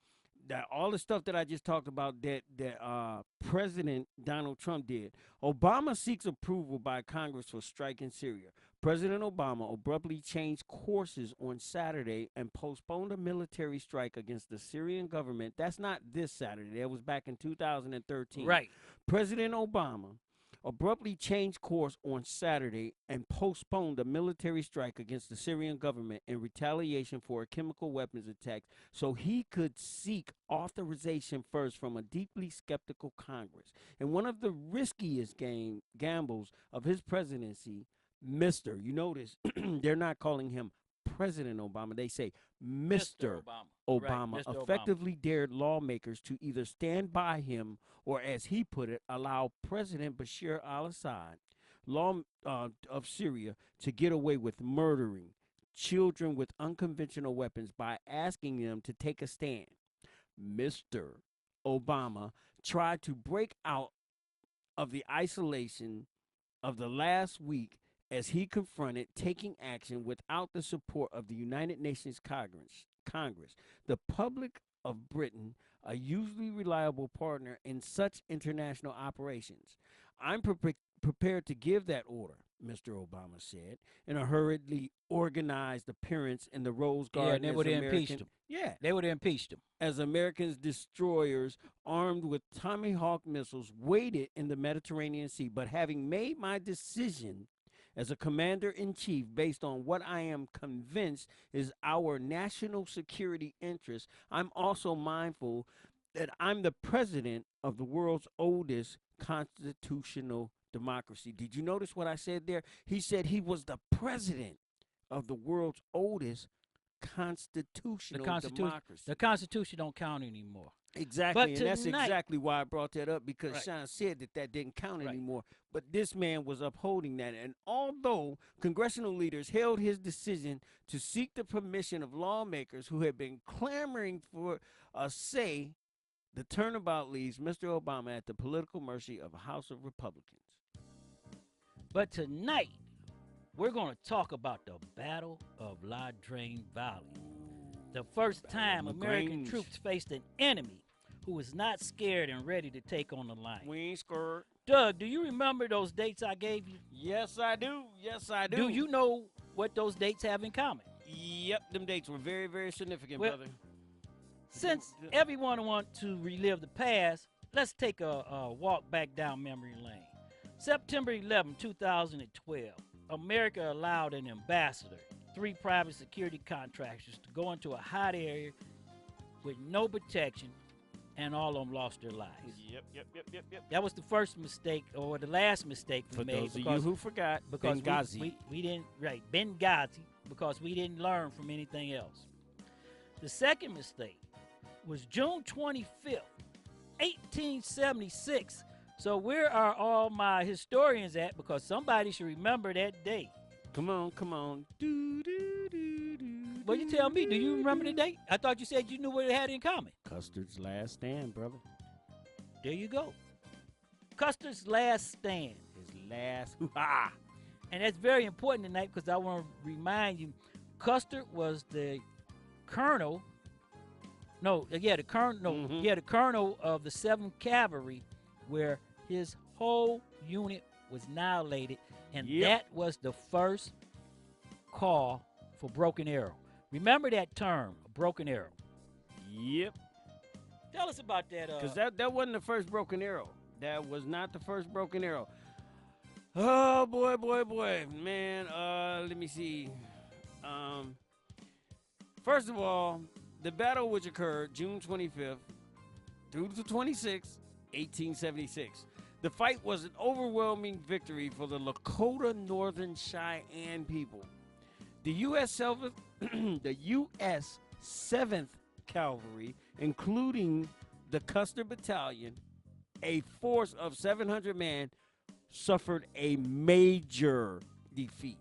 That all the stuff that I just talked about that President Donald Trump did. Obama seeks approval by Congress for strike in Syria. President Obama abruptly changed courses on Saturday and postponed a military strike against the Syrian government. That's not this Saturday. That was back in 2013. Right. President Obama abruptly changed course on Saturday and postponed a military strike against the Syrian government in retaliation for a chemical weapons attack so he could seek authorization first from a deeply skeptical Congress. And one of the riskiest gambles of his presidency, Mr. You notice they're not calling him President Obama. They say Mr. Obama Right, Mr. effectively dared lawmakers to either stand by him or, as he put it, allow President Bashar al-Assad of Syria to get away with murdering children with unconventional weapons by asking them to take a stand. Mr. Obama tried to break out of the isolation of the last week as he confronted taking action without the support of the United Nations Congress, the public of Britain, a usually reliable partner in such international operations. I'm prepared to give that order, Mr. Obama said, in a hurriedly organized appearance in the Rose Garden. Yeah, and they would have impeached him. Yeah. They would have impeached him. As Americans' destroyers armed with Tomahawk missiles waited in the Mediterranean Sea, but having made my decision as a commander-in-chief based on what I am convinced is our national security interest, I'm also mindful that I'm the president of the world's oldest constitutional democracy. Did you notice what I said there? He said he was the president of the world's oldest constitutional democracy. The Constitution don't count anymore. Exactly, and that's exactly why I brought that up, because Sean said that didn't count anymore. But this man was upholding that. And although congressional leaders held his decision to seek the permission of lawmakers who had been clamoring for a say, the turnabout leaves Mr. Obama at the political mercy of a House of Republicans. But tonight, we're going to talk about the Battle of La Drang Valley. The first time American troops faced an enemy who was not scared and ready to take on the line. We ain't scared. Doug, do you remember those dates I gave you? Yes, I do. Yes, I do. Do you know what those dates have in common? Yep, them dates were very, very significant, Well, brother. Since everyone wants to relive the past, let's take a walk back down memory lane. September 11, 2012, America allowed an ambassador, 3 private security contractors, to go into a hot area with no protection, and all of them lost their lives. Yep. That was the first mistake, or the last mistake we made. For those of you who forgot, because Benghazi. We didn't, Benghazi, because we didn't learn from anything else. The second mistake was June 25th, 1876. So where are all my historians at? Because somebody should remember that day. Come on. Well, you tell me, do you remember the date? I thought you said you knew what it had in common. Custer's last stand, brother. There you go. Custer's last stand. His last hoo-ha. And that's very important tonight because I want to remind you, Custer was the colonel. The colonel of the 7th Cavalry, where his whole unit was annihilated, and that was the first call for broken arrow. Remember that term, broken arrow. Yep. Tell us about that. Because that wasn't the first broken arrow. That was not the first broken arrow. Oh, boy. Man, let me see. First of all, the battle which occurred June 25th through the 26th, 1876. The fight was an overwhelming victory for the Lakota Northern Cheyenne people. The U.S. 7th Cavalry, including the Custer Battalion, a force of 700 men, suffered a major defeat.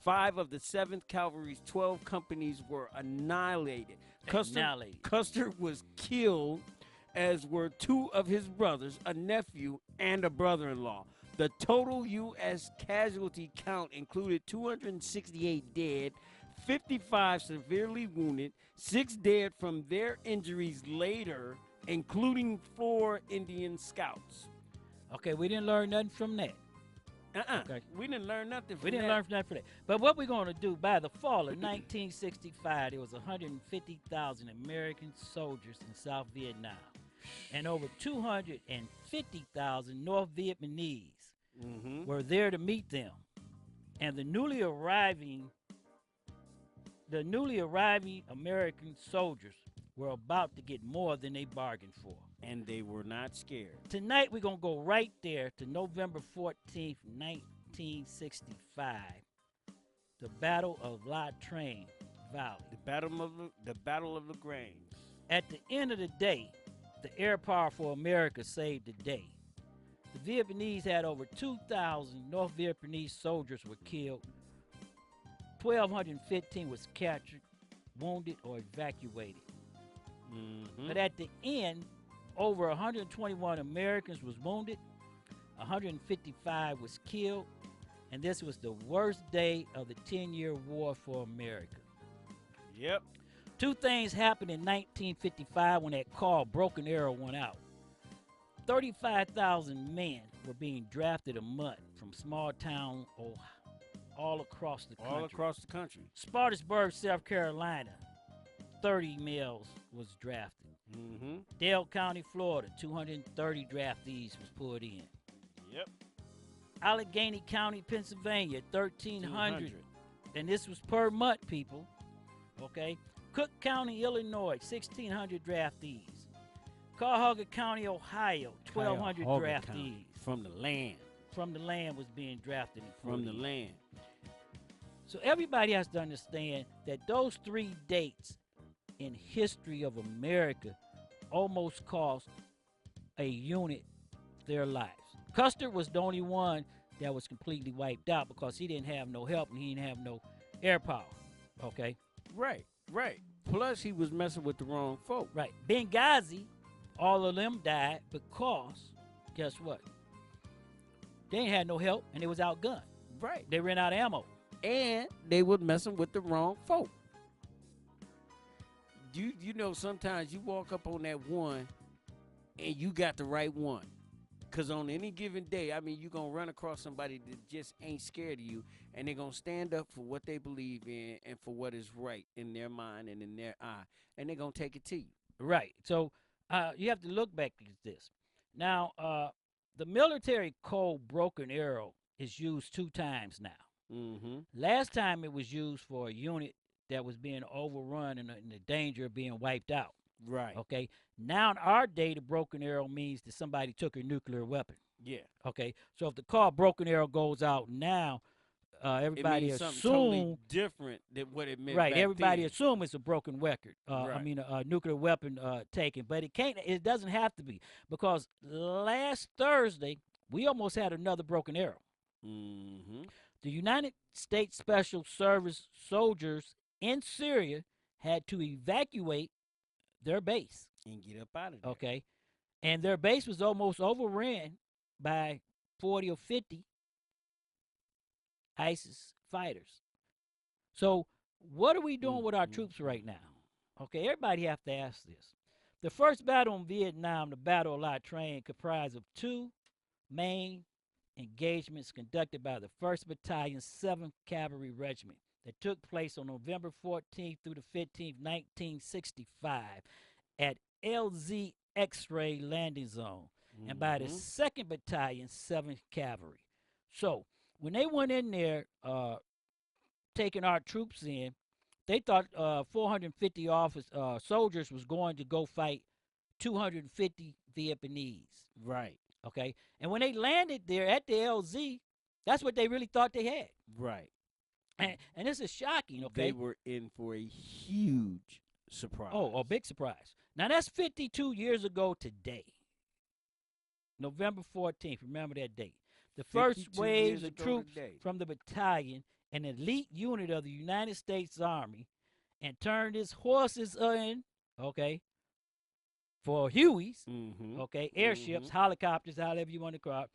5 of the 7th Cavalry's 12 companies were annihilated. Custer was killed, as were 2 of his brothers, a nephew, and a brother-in-law. The total U.S. casualty count included 268 dead, 55 severely wounded, 6 dead from their injuries later, including 4 Indian scouts. Okay, we didn't learn nothing from that. Okay. We didn't learn nothing from that. We didn't learn nothing from that. But what we're going to do, by the fall of 1965, there was 150,000 American soldiers in South Vietnam and over 250,000 North Vietnamese. were there to meet them, and the newly arriving American soldiers were about to get more than they bargained for. And they were not scared. Tonight we're gonna go right there to November 14th, 1965, the Battle of La Drang Valley. The Battle of La Drang. At the end of the day, the air power for America saved the day. The Vietnamese had over 2,000 North Vietnamese soldiers were killed. 1,215 was captured, wounded, or evacuated. But at the end, over 121 Americans was wounded, 155 was killed, and this was the worst day of the 10-year war for America. Yep. Two things happened in 1955 when that call Broken Arrow went out. 35,000 men were being drafted a month from small town all across the country. All across the country. Spartanburg, South Carolina, 30 males was drafted. Dale County, Florida, 230 draftees was put in. Yep. Allegheny County, Pennsylvania, 1,300. And this was per month, people. Okay. Cook County, Illinois, 1,600 draftees. Cuyahoga County, Ohio, 1,200 draftees. County. From the land. From the land was being drafted. From the land. So everybody has to understand that those 3 dates in history of America almost cost a unit their lives. Custer was the only one that was completely wiped out because he didn't have no help and he didn't have no air power. Okay? Right. Plus, he was messing with the wrong folk. Right. Benghazi, all of them died because, guess what? They ain't had no help and they was outgunned. Right. They ran out of ammo. And they was messing with the wrong folk. You know, sometimes you walk up on that one and you got the right one. Because on any given day, I mean, you're going to run across somebody that just ain't scared of you, and they're going to stand up for what they believe in and for what is right in their mind and in their eye, and they're going to take it to you. Right. So you have to look back at this. Now, the military code Broken Arrow is used 2 times now. Last time it was used for a unit that was being overrun and in the danger of being wiped out. Right. Okay. Now in our day, the Broken Arrow means that somebody took a nuclear weapon. Yeah. Okay. So if the call Broken Arrow goes out now, everybody assume totally different than what it meant. Right. Back Everybody then. assume it's a broken record. Right. I mean, a nuclear weapon taken, but it can't. It doesn't have to be because last Thursday we almost had another Broken Arrow. The United States Special Service soldiers in Syria had to evacuate their base. And get up out of there. Okay. And their base was almost overrun by 40 or 50 ISIS fighters. So what are we doing with our troops right now? Okay, everybody have to ask this. The first battle in Vietnam, the Battle of La Drang, comprised of 2 main engagements conducted by the 1st Battalion, 7th Cavalry Regiment that took place on November 14th through the 15th, 1965 at LZ X-Ray Landing Zone and by the 2nd Battalion, 7th Cavalry. So when they went in there taking our troops in, they thought 450 soldiers was going to go fight 250 Vietnamese. Right. Okay. And when they landed there at the LZ, that's what they really thought they had. Right. And this is shocking, okay? They were in for a huge surprise. Oh, a big surprise. Now, that's 52 years ago today. November 14th, remember that date. The first waves of troops from the battalion, an elite unit of the United States Army, and turned its horses in, okay, for Hueys, okay, airships, helicopters, however you want to call it,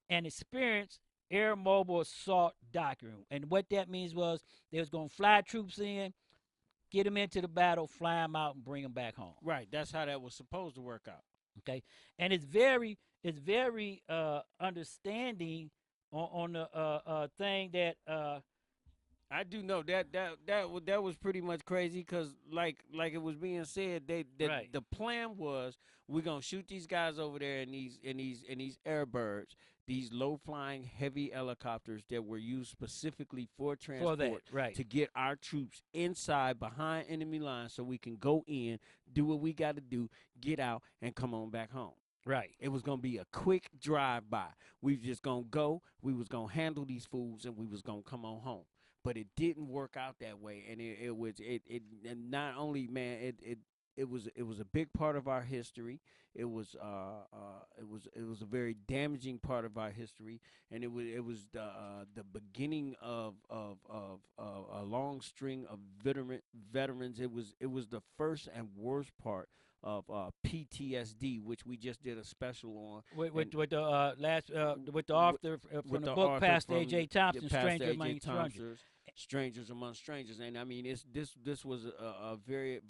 and experienced air mobile assault doctrine. And what that means was they was going to fly troops in, get them into the battle, fly them out, and bring them back home. Right. That's how that was supposed to work out. Okay. And it's very understanding on the thing that I do know that was pretty much crazy because like it was being said, Right. the plan was we're gonna shoot these guys over there in these airbirds, these low flying heavy helicopters that were used specifically for For that, transport right. to get our troops inside behind enemy lines so we can go in, do what we got to do, get out, and come on back home. Right. It was gonna be a quick drive by. We just gonna go. We was gonna handle these fools, and we was gonna come on home. But it didn't work out that way, and it was and not only, man, it was a big part of our history. It was a very damaging part of our history, and it was the beginning of a long string of veterans. It was the first and worst part of PTSD, which we just did a special on. With the last with the w- author from with the the book, author Pastor from A.J. Thompson, Pastor Stranger A.J. Among Strangers. Strangers Among Strangers, and I mean this was a very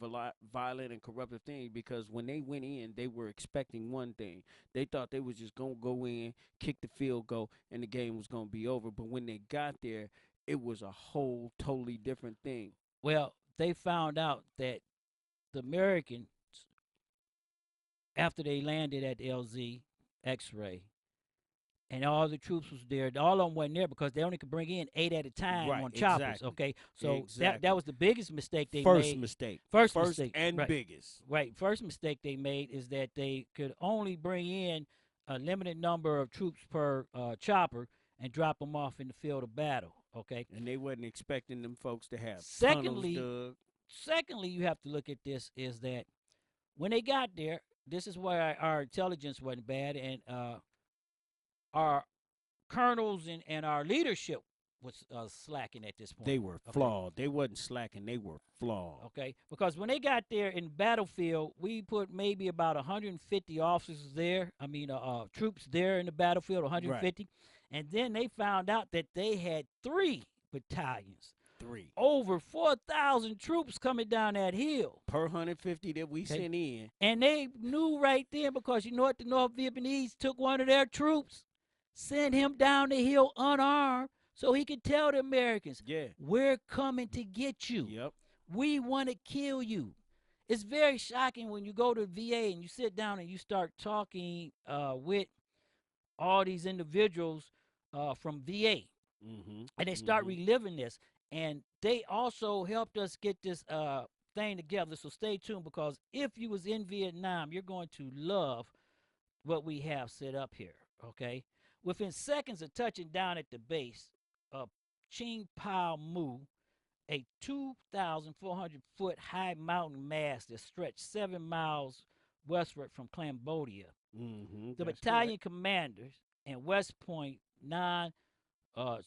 violent and corruptive thing because when they went in, they were expecting one thing. They thought they was just gonna go in, kick the field goal, and the game was gonna be over. But when they got there, it was a whole totally different thing. Well, they found out that the Americans, after they landed at LZ X-ray, and all the troops was there. All of them wasn't there because they only could bring in 8 at a time Right, on choppers. exactly. Okay, so that Exactly. was the biggest mistake they First made. mistake. First First mistake, and right? biggest. Right. First mistake they made is that they could only bring in a limited number of troops per chopper and drop them off in the field of battle. Okay. And they wasn't expecting them folks to have tunnels Secondly, dug. secondly, you have to look at this is that when they got there, this is why our intelligence wasn't bad, and our colonels and our leadership was slacking at this point. They were Okay. flawed. They wasn't slacking. They were flawed. Okay, because when they got there in battlefield, we put maybe about 150 officers there. I mean, troops there in the battlefield, 150, and then they found out that they had 3 battalions, 3 over 4,000 troops coming down that hill. per 150 that we Okay. sent in. And they knew right then because you know what? The North Vietnamese took one of their troops, sent him down the hill unarmed so he could tell the Americans, Yeah. we're coming to get you. Yep. We want to kill you. It's very shocking when you go to VA and you sit down and you start talking with all these individuals from VA, Mm-hmm. and they start reliving this. And they also helped us get this thing together. So stay tuned because if you was in Vietnam, you're going to love what we have set up here. Okay, within seconds of touching down at the base of Ching Pao Mu, a 2,400-foot high mountain mass that stretched 7 miles westward from Cambodia. Mm-hmm. The That's battalion commanders and West Point 9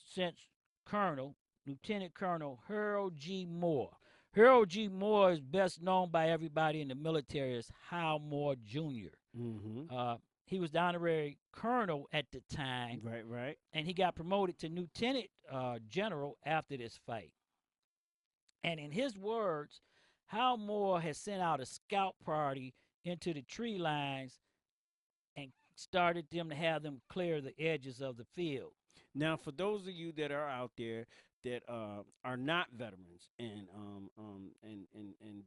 Cents Colonel, Lieutenant Colonel Harold G. Moore. Harold G. Moore is best known by everybody in the military as Hal Moore Jr. Mm-hmm. He was the honorary colonel at the time, Right. and he got promoted to lieutenant general after this fight. And in his words, Hal Moore has sent out a scout party into the tree lines and started them to have them clear the edges of the field. Now, for those of you that are out there that are not veterans and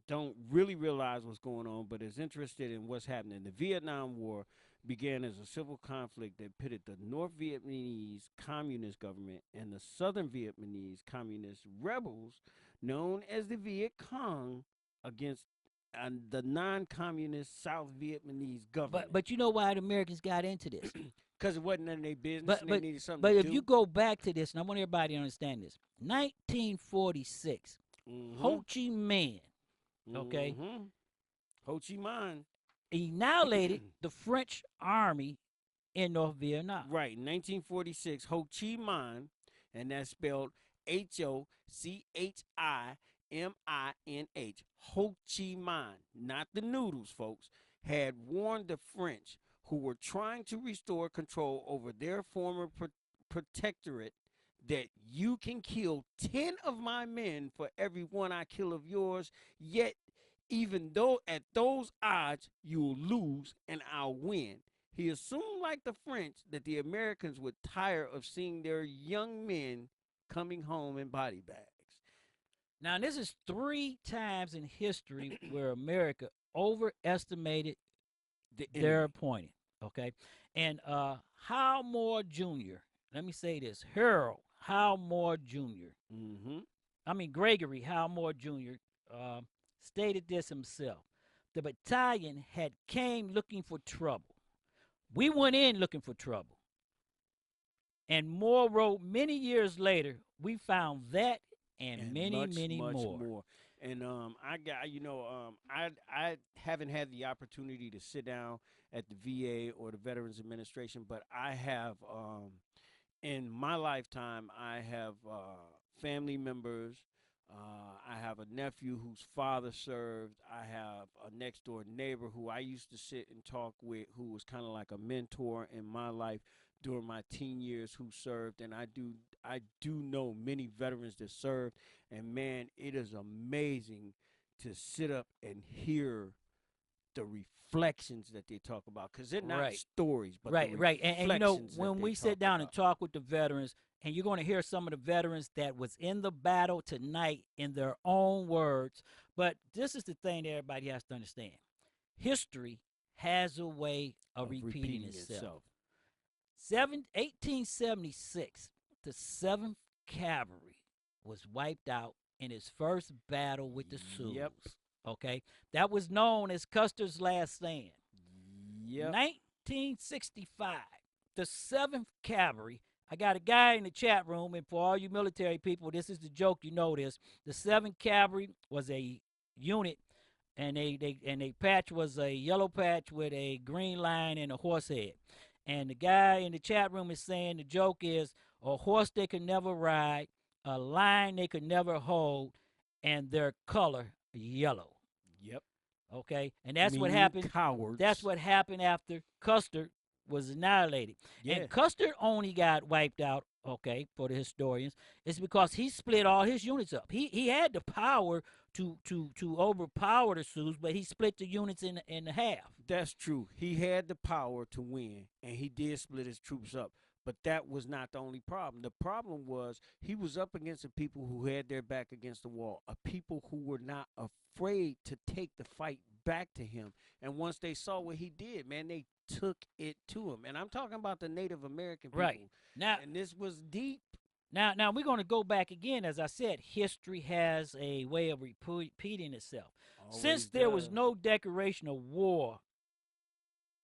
don't really realize what's going on, but is interested in what's happening, the Vietnam War began as a civil conflict that pitted the North Vietnamese Communist government and the Southern Vietnamese Communist rebels, known as the Viet Cong, against the non-communist South Vietnamese government. But you know why the Americans got into this? Because it wasn't none of their business, But and they but needed something but to if do. you go back to this, and I want everybody to understand this, 1946, Ho Chi Minh, okay, Mm-hmm. Ho Chi Minh. annihilated the French army in North Vietnam. Right, 1946, Ho Chi Minh, and that's spelled HOCHIMINH. Ho Chi Minh, not the noodles, folks, had warned the French, who were trying to restore control over their former protectorate, that you can kill 10 of my men for every one I kill of yours, yet even though at those odds you'll lose and I'll win. He assumed, like the French, that the Americans would tire of seeing their young men coming home in body bags. Now, this is 3 times in history where America overestimated their opponent. Okay, and Hal Moore Jr. Let me say this: Harold Hal Moore Jr. I mean Gregory Hal Moore Jr. Stated this himself: the battalion had came looking for trouble. We went in looking for trouble. And Moore wrote many years later, we found that and many, much, many much more. And I got, I haven't had the opportunity to sit down at the VA or the Veterans Administration, but I have, in my lifetime, I have family members. I have a nephew whose father served. I have a next door neighbor who I used to sit and talk with, who was kind of like a mentor in my life during my teen years, who served. And I do know many veterans that served. And man, it is amazing to sit up and hear the reflections that they talk about, because they're not stories, but right. And you know, when we sit down about. and talk with the veterans, and you're going to hear some of the veterans that was in the battle tonight in their own words. But this is the thing that everybody has to understand: history has a way of repeating itself. 1876, the 7th Cavalry was wiped out in its first battle with the Sioux. Yep. Okay, that was known as Custer's Last Stand. Yep. 1965, the 7th Cavalry. I got a guy in the chat room, and for all you military people, this is the joke. You know this. The 7th Cavalry was a unit, and they patch was a yellow patch with a green line and a horse head. And the guy in the chat room is saying the joke is a horse they could never ride, a line they could never hold, and their color yellow. Yep. Okay, and that's what Meaning happened. Cowards. That's what happened after Custer was annihilated. Yeah. And Custer only got wiped out, okay, for the historians, is because he split all his units up. He had the power to overpower the Sioux, but he split the units in half. That's true. He had the power to win, and he did split his troops up. But that was not the only problem. The problem was he was up against the people who had their back against the wall, a people who were not afraid to take the fight back to him. And once they saw what he did, man, they took it to him. And I'm talking about the Native American people. Right. Now, and this was deep. Now we're going to go back again. As I said, history has a way of repeating itself. Since there was no declaration of war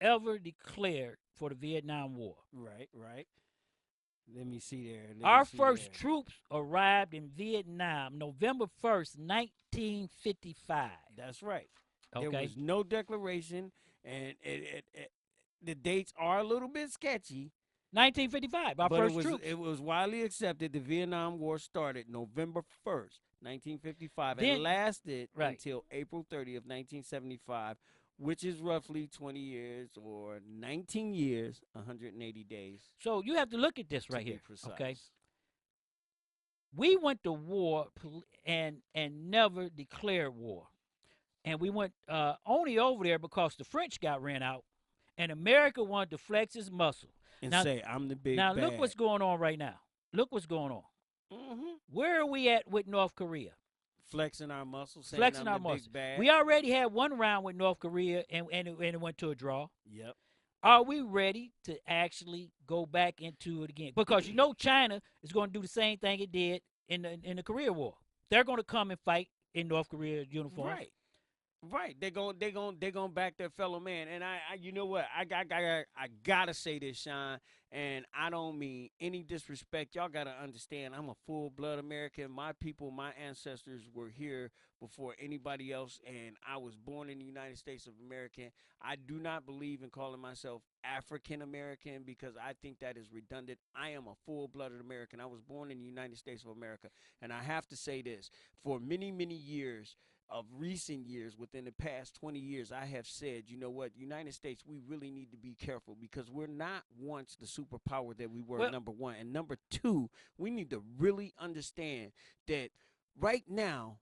ever declared for the Vietnam War. Right. Let me see there. Our first troops arrived in Vietnam November 1st, 1955. That's right. Okay. There was no declaration, and the dates are a little bit sketchy. 1955, our first troops. It was widely accepted the Vietnam War started November 1st, 1955, and lasted until April 30th, 1975, which is roughly 20 years or 19 years, 180 days. So you have to look at this right here, precise. Okay? We went to war and never declared war. And we went only over there because the French got ran out, and America wanted to flex its muscle. And say, I'm the big Now, bad. look what's going on right now. Look what's going on. Mm-hmm. Where are we at with North Korea? Flexing our muscles, saying Flexing I'm our the muscles. big bad. We already had one round with North Korea, and it went to a draw. Yep. Are we ready to actually go back into it again? Because you know China is going to do the same thing it did in the Korea War. They're going to come and fight in North Korea uniforms. Right. They're going back their fellow man. And I you know what? I gotta say this, Sean, and I don't mean any disrespect. Y'all gotta understand, I'm a full-blood American. My people, my ancestors were here before anybody else, and I was born in the United States of America. I do not believe in calling myself African American because I think that is redundant. I am a full-blooded American. I was born in the United States of America, and I have to say this: for many, many years, of recent years, within the past 20 years, I have said, you know what, United States, we really need to be careful because we're not once the superpower that we were, number one. And number two, we need to really understand that right now,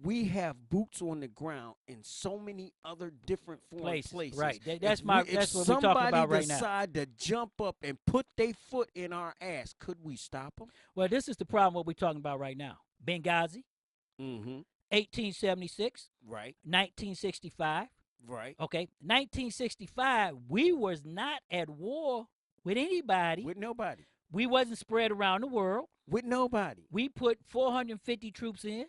We have boots on the ground in so many other different foreign places. Right. That's what we're talking about right now. If somebody decide to jump up and put their foot in our ass, could we stop them? Well, this is the problem. What we're talking about right now. Benghazi. 1876. Right. 1965. Right. Okay. 1965. We was not at war with anybody. With nobody. We wasn't spread around the world. With nobody. We put 450 troops in.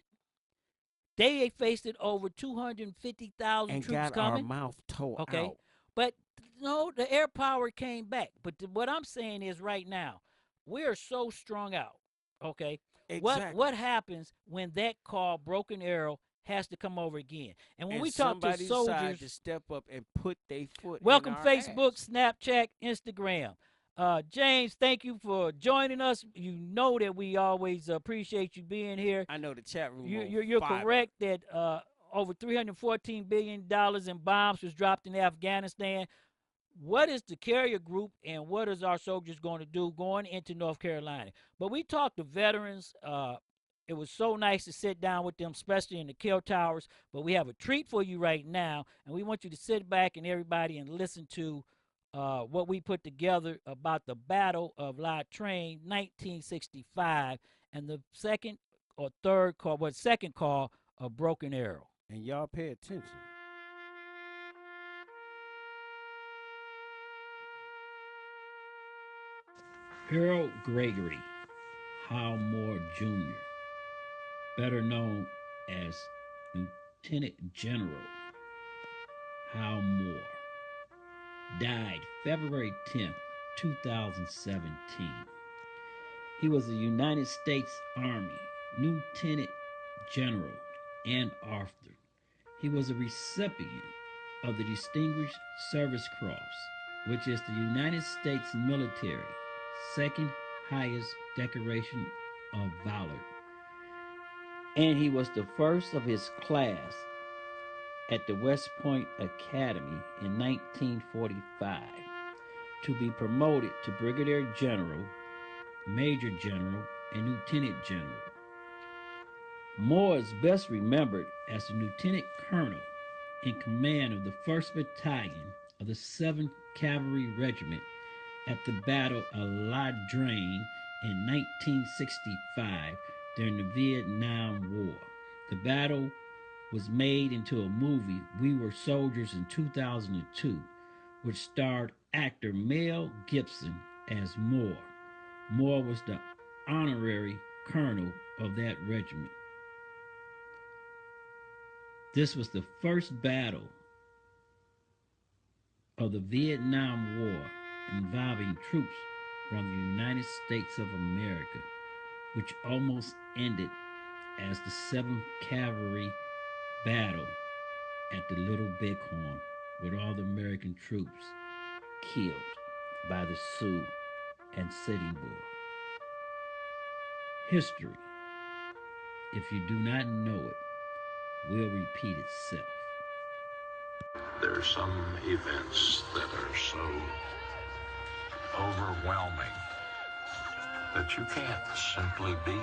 They faced it over 250,000 troops got coming. our mouth tore out. But no, the air power came back. But what I'm saying is right now, we are so strung out. Okay. Exactly. What happens when that call, Broken Arrow, has to come over again? And when we talk to soldiers, to step up and put their foot. Welcome in our Facebook, ass. Snapchat, Instagram. James, thank you for joining us. You know that we always appreciate you being here. I know the chat room. You're correct that over $314 billion in bombs was dropped in Afghanistan. What is the carrier group and what is our soldiers going to do going into North Carolina? But we talked to veterans. It was so nice to sit down with them, especially in the kill towers. But we have a treat for you right now, and we want you to sit back and everybody and listen to what we put together about the Battle of La Drang, 1965, and the second call of Broken Arrow. And y'all pay attention. Harold Gregory Hal Moore Jr., better known as Lieutenant General Hal Moore, died February 10th, 2017. He was a United States Army Lieutenant General and author. He was a recipient of the Distinguished Service Cross, which is the United States military second highest decoration of valor. And he was the first of his class at the West Point Academy in 1945 to be promoted to Brigadier General, Major General, and Lieutenant General. Moore is best remembered as the Lieutenant Colonel in command of the 1st Battalion of the 7th Cavalry Regiment at the Battle of La Drang in 1965 during the Vietnam War. The battle was made into a movie, We Were Soldiers, in 2002, which starred actor Mel Gibson as Moore. Moore was the honorary colonel of that regiment. This was the first battle of the Vietnam War involving troops from the United States of America, which almost ended as the 7th Cavalry battle at the Little Bighorn, with all the American troops killed by the Sioux and Sitting Bull. History, if you do not know it, will repeat itself. There are some events that are so overwhelming that you can't simply be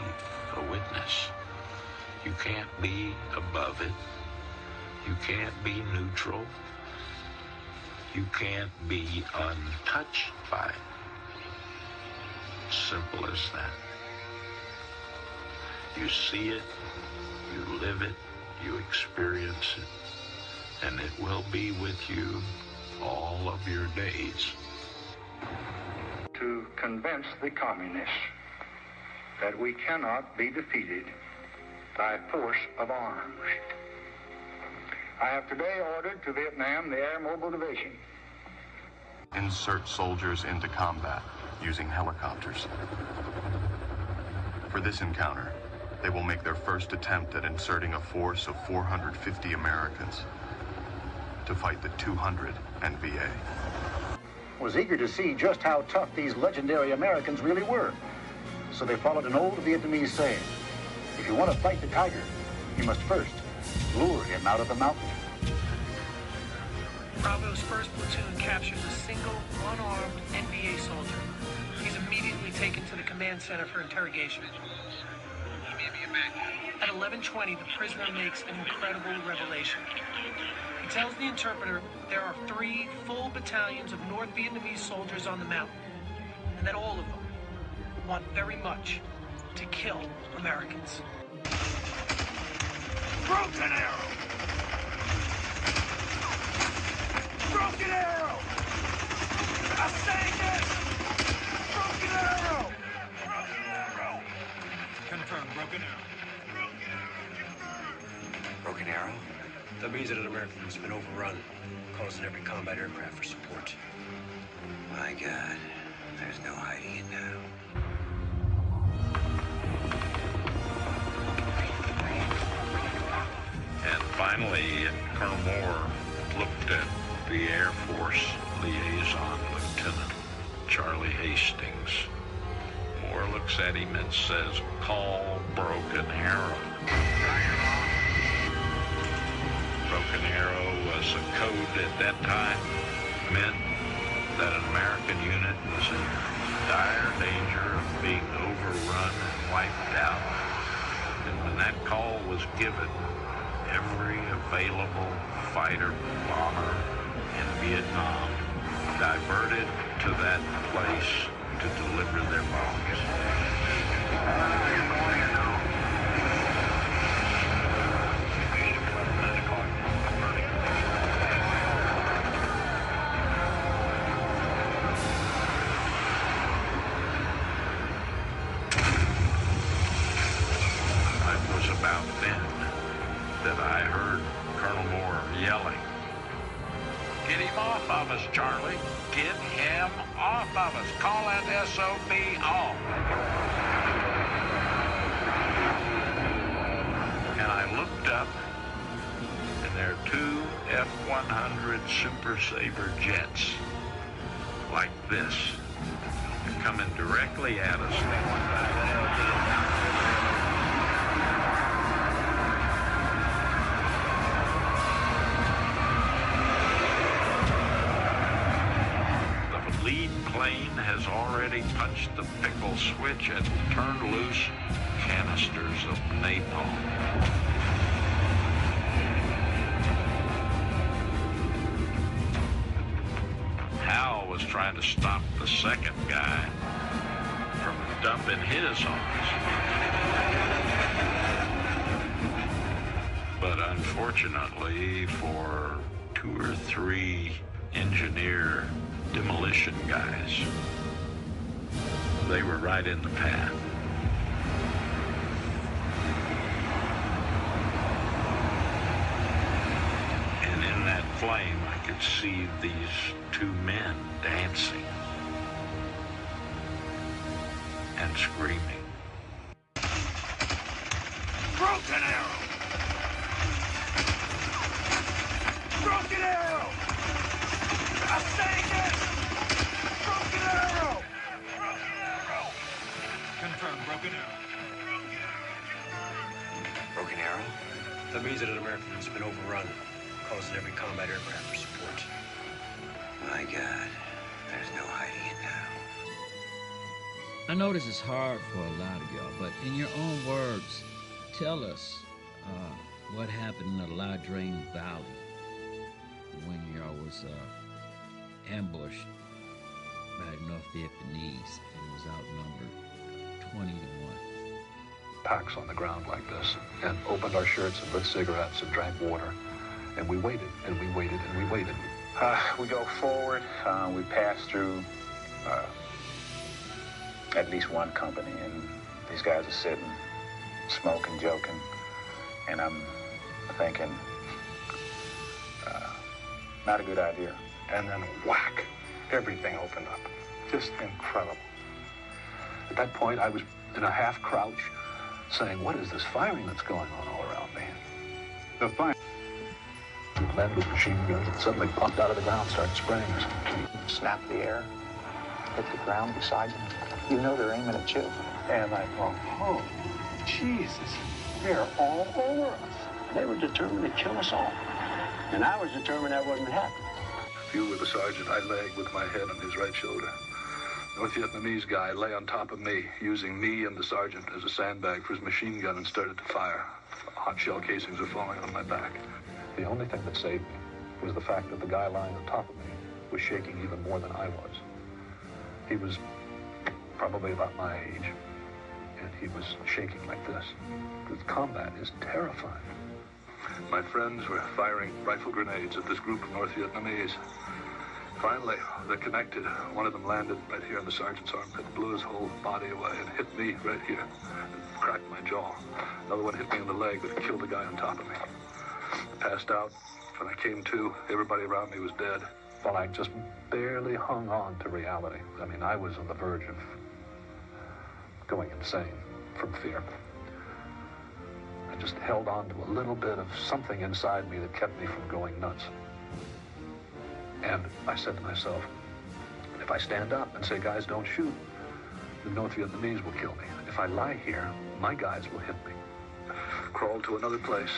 a witness. You can't be above it. You can't be neutral. You can't be untouched by it. Simple as that. You see it, you live it, you experience it, and it will be with you all of your days. To convince the communists that we cannot be defeated by force of arms. I have today ordered to Vietnam the Air Mobile Division. Insert soldiers into combat using helicopters. For this encounter, they will make their first attempt at inserting a force of 450 Americans to fight the 200 NVA. Was eager to see just how tough these legendary Americans really were. So they followed an old Vietnamese saying, if you want to fight the tiger, you must first lure him out of the mountain. Bravo's 1st platoon captures a single, unarmed NVA soldier. He's immediately taken to the command center for interrogation. At 11 11:20, the prisoner makes an incredible revelation. He tells the interpreter there are 3 full battalions of North Vietnamese soldiers on the mountain, and that all of them want very much to kill Americans. Broken arrow! Broken arrow! I sang it! Broken arrow! Broken arrow! Confirm, broken arrow. Broken arrow? That means that an American has been overrun, causing every combat aircraft for support. My God, there's no hiding it now. And finally, Colonel Moore looked at the Air Force liaison, Lieutenant Charlie Hastings. Moore looks at him and says, "Call Broken Arrow." Broken Arrow was a code at that time, meant that an American unit was in dire danger of being overrun and wiped out. And when that call was given, every available fighter bomber in Vietnam diverted to that place to deliver their bombs. It was about then that I heard Colonel Moore yelling, "Get him off of us, Charlie. Get him off of us. Call that SOB off." And I looked up, and there are 2 F-100 Super Sabre jets like this coming directly at us. Lead plane has already punched the pickle switch and turned loose canisters of napalm. Hal was trying to stop the second guy from dumping his on us. But unfortunately for 2 or 3 engineer demolition guys, they were right in the path. And in that flame, I could see these 2 men dancing and screaming. Broken arrow! Broken arrow! I sang it! Broken arrow! Broken arrow! Confirm, broken arrow. Broken arrow? That means that an American has been overrun, causing every combat aircraft for support. My God, there's no hiding it now. I know this is hard for a lot of y'all, but in your own words, tell us what happened in the La Drang Valley when y'all was ambushed by North Vietnamese and was outnumbered 20 to 1. Packs on the ground like this, and opened our shirts and lit cigarettes and drank water. And we waited, and we waited, and we waited. We go forward, we pass through at least one company, and these guys are sitting, smoking, joking, and I'm thinking, not a good idea. And then whack, everything opened up. Just incredible. At that point, I was in a half crouch, saying, what is this firing that's going on all around me? The fire. Men with machine guns that suddenly popped out of the ground, started spraying us. Snap the air, hit the ground beside you. You know they're aiming at you. And I thought, oh, Jesus, they're all over us. They were determined to kill us all. And I was determined that wouldn't happen. You were the sergeant I lagged with my head on his right shoulder. North Vietnamese guy lay on top of me, using me and the sergeant as a sandbag for his machine gun, and started to fire. Hot shell casings were falling on my back. The only thing that saved me was the fact that the guy lying on top of me was shaking even more than I was. He was probably about my age, and he was shaking like this. Because combat is terrifying. My friends were firing rifle grenades at this group of North Vietnamese. Finally, they connected. One of them landed right here in the sergeant's armpit, blew his whole body away, and hit me right here, and cracked my jaw. Another one hit me in the leg, but it killed the guy on top of me. I passed out. When I came to, everybody around me was dead. Well, I just barely hung on to reality. I mean, I was on the verge of going insane from fear. I just held on to a little bit of something inside me that kept me from going nuts. And I said to myself, if I stand up and say, guys, don't shoot, the North Vietnamese will kill me. If I lie here, my guys will hit me. Crawled to another place.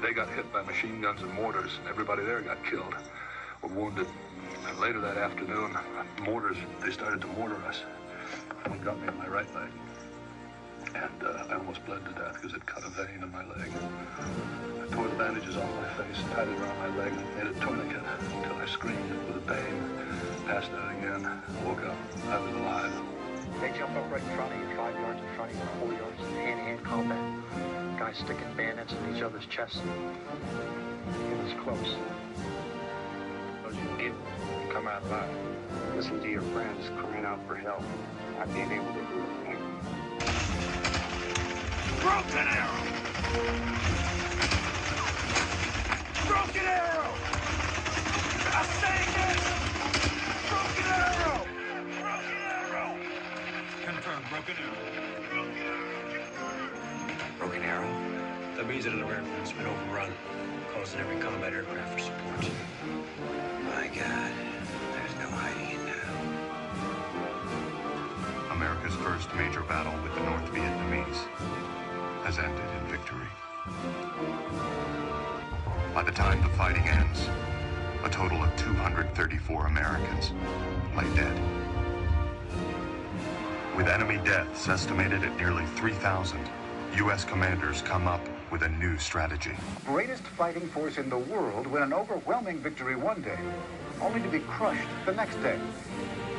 They got hit by machine guns and mortars, and everybody there got killed or wounded. And later that afternoon, they started to mortar us. One got me in my right leg. And I almost bled to death because it cut a vein in my leg. I tore the bandages off my face, tied it around my leg, and made a tourniquet until I screamed with a pain. Passed out again. Woke up. I was alive. They jump up right in front of you, 5 yards in front of you, 4 yards, hand-to-hand combat. Guys sticking bayonets in each other's chests. It was close. Those you get, come out alive. Listen to your friends crying out for help, not being able to do a thing. Broken arrow! Broken arrow! I say this! Broken arrow! Broken arrow! Confirm, broken arrow. Broken arrow? That means that an American has been overrun, causing every combat aircraft for support. My God, there's no hiding it now. America's first major battle with the North Vietnamese has ended in victory. By the time the fighting ends, a total of 234 Americans lay dead. With enemy deaths estimated at nearly 3,000, U.S. commanders come up with a new strategy. Greatest fighting force in the world win an overwhelming victory one day, only to be crushed the next day.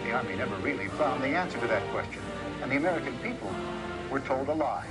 The Army never really found the answer to that question, and the American people were told a lie.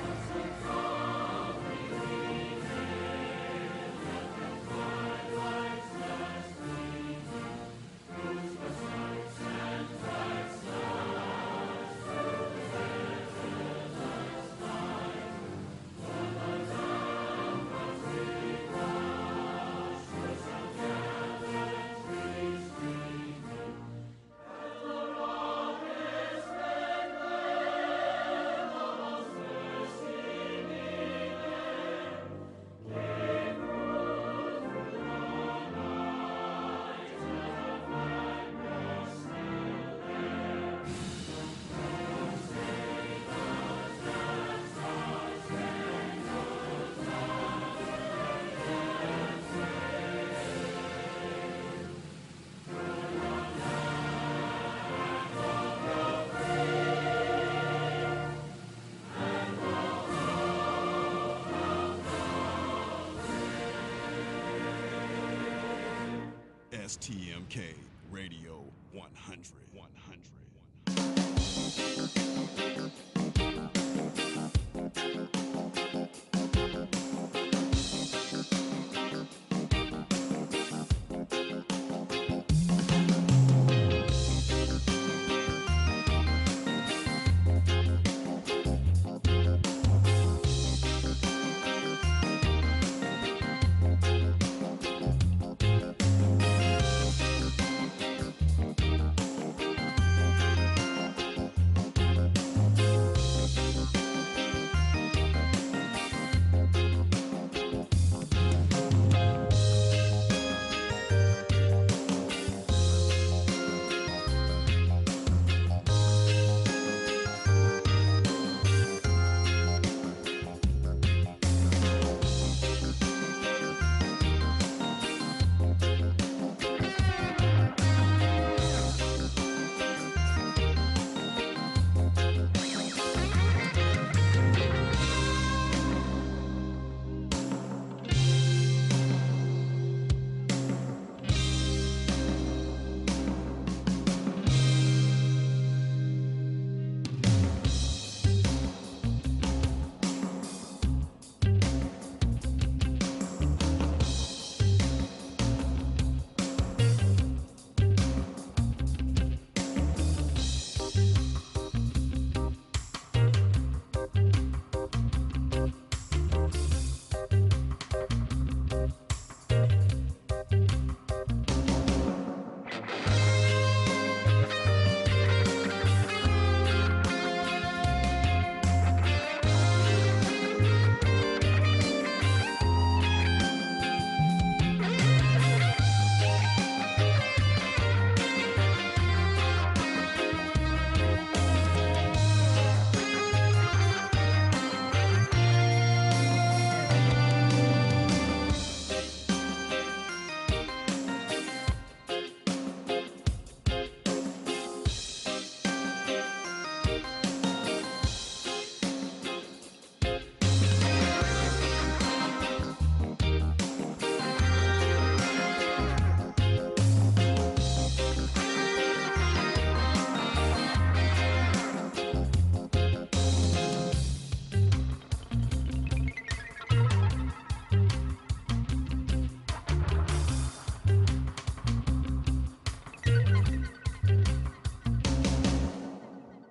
STMK Radio 100.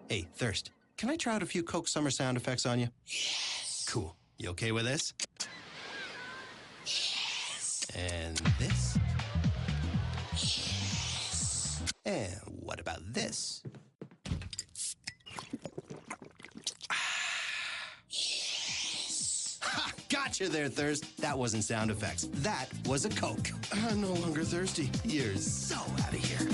Hey, Thirst, can I try out a few Coke Summer sound effects on you? Yes. Cool. You okay with this? Yes. And this? Yes. And what about this? Yes. Ha! Gotcha there, Thirst. That wasn't sound effects. That was a Coke. I'm no longer thirsty. You're so out of here.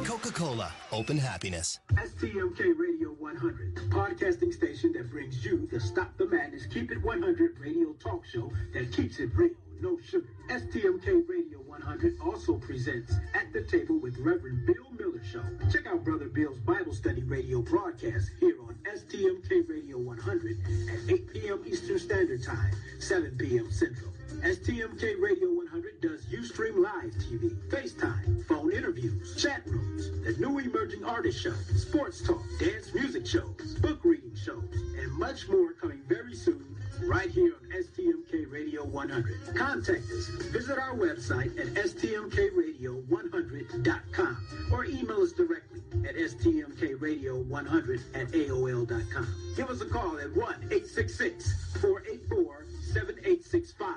Coca-Cola, open happiness. STMK Radio 100, the podcasting station that brings you the Stop the Madness, Keep It 100 radio talk show that keeps it real, no sugar. STMK Radio 100 also presents At the Table with Reverend Bill Miller Show. Check out Brother Bill's Bible study radio broadcast here on STMK Radio 100 at 8 p.m. Eastern Standard Time, 7 p.m. Central. STMK Radio 100 does Ustream Live TV, FaceTime, phone interviews, chat rooms, the new emerging artist show, sports talk, dance music shows, book reading shows, and much more coming very soon right here on STMK Radio 100. Contact us. Visit our website at stmkradio100.com or email us directly at stmkradio100@aol.com. Give us a call at 1-866-484-7865.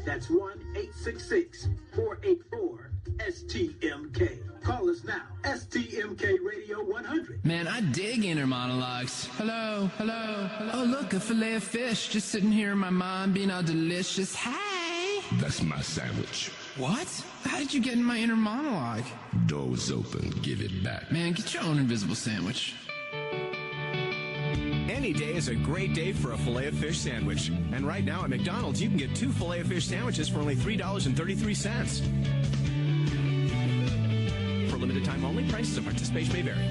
That's 1-866-484-STMK. Call us now. STMK Radio 100. Man, I dig inner monologues. Hello, hello, hello. Oh, look, a fillet of fish just sitting here in my mind being all delicious. Hey! That's my sandwich. What? How did you get in my inner monologue? Door was open. Give it back. Man, get your own invisible sandwich. Any day is a great day for a Filet-O-Fish sandwich. And right now at McDonald's, you can get 2 Filet-O-Fish sandwiches for only $3.33. For limited time only, prices of participation may vary.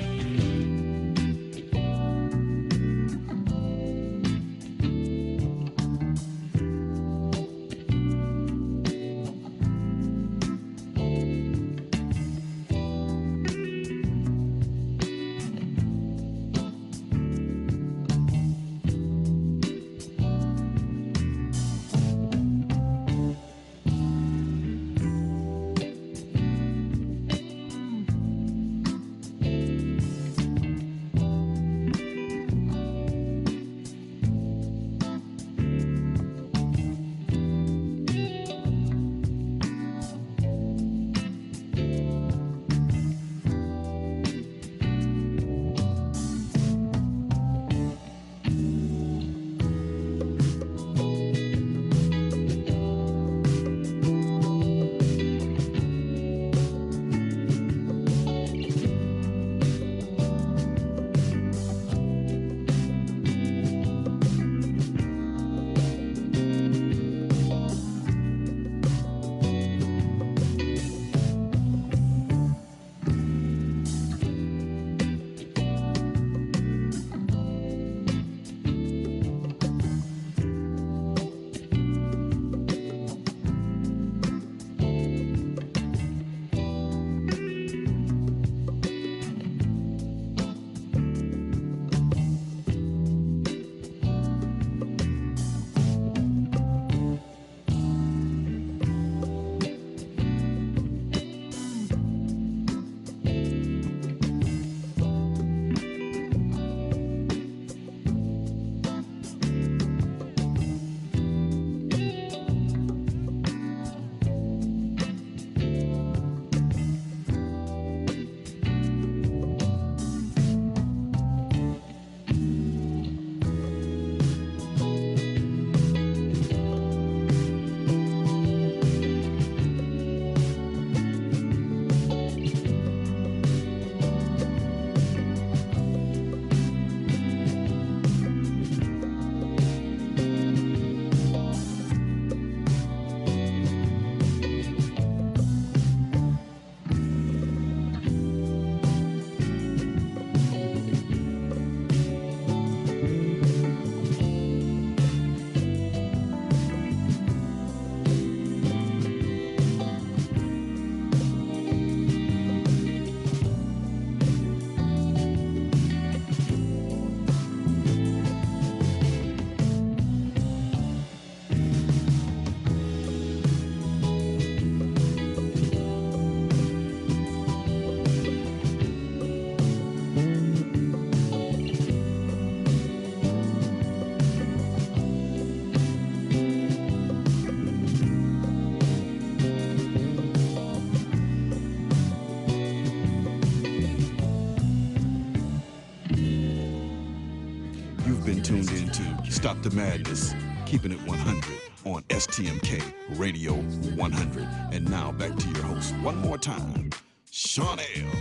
You've been tuned in to Stop the Madness, keeping it 100 on STMK Radio 100. And now back to your host one more time, Sean L.,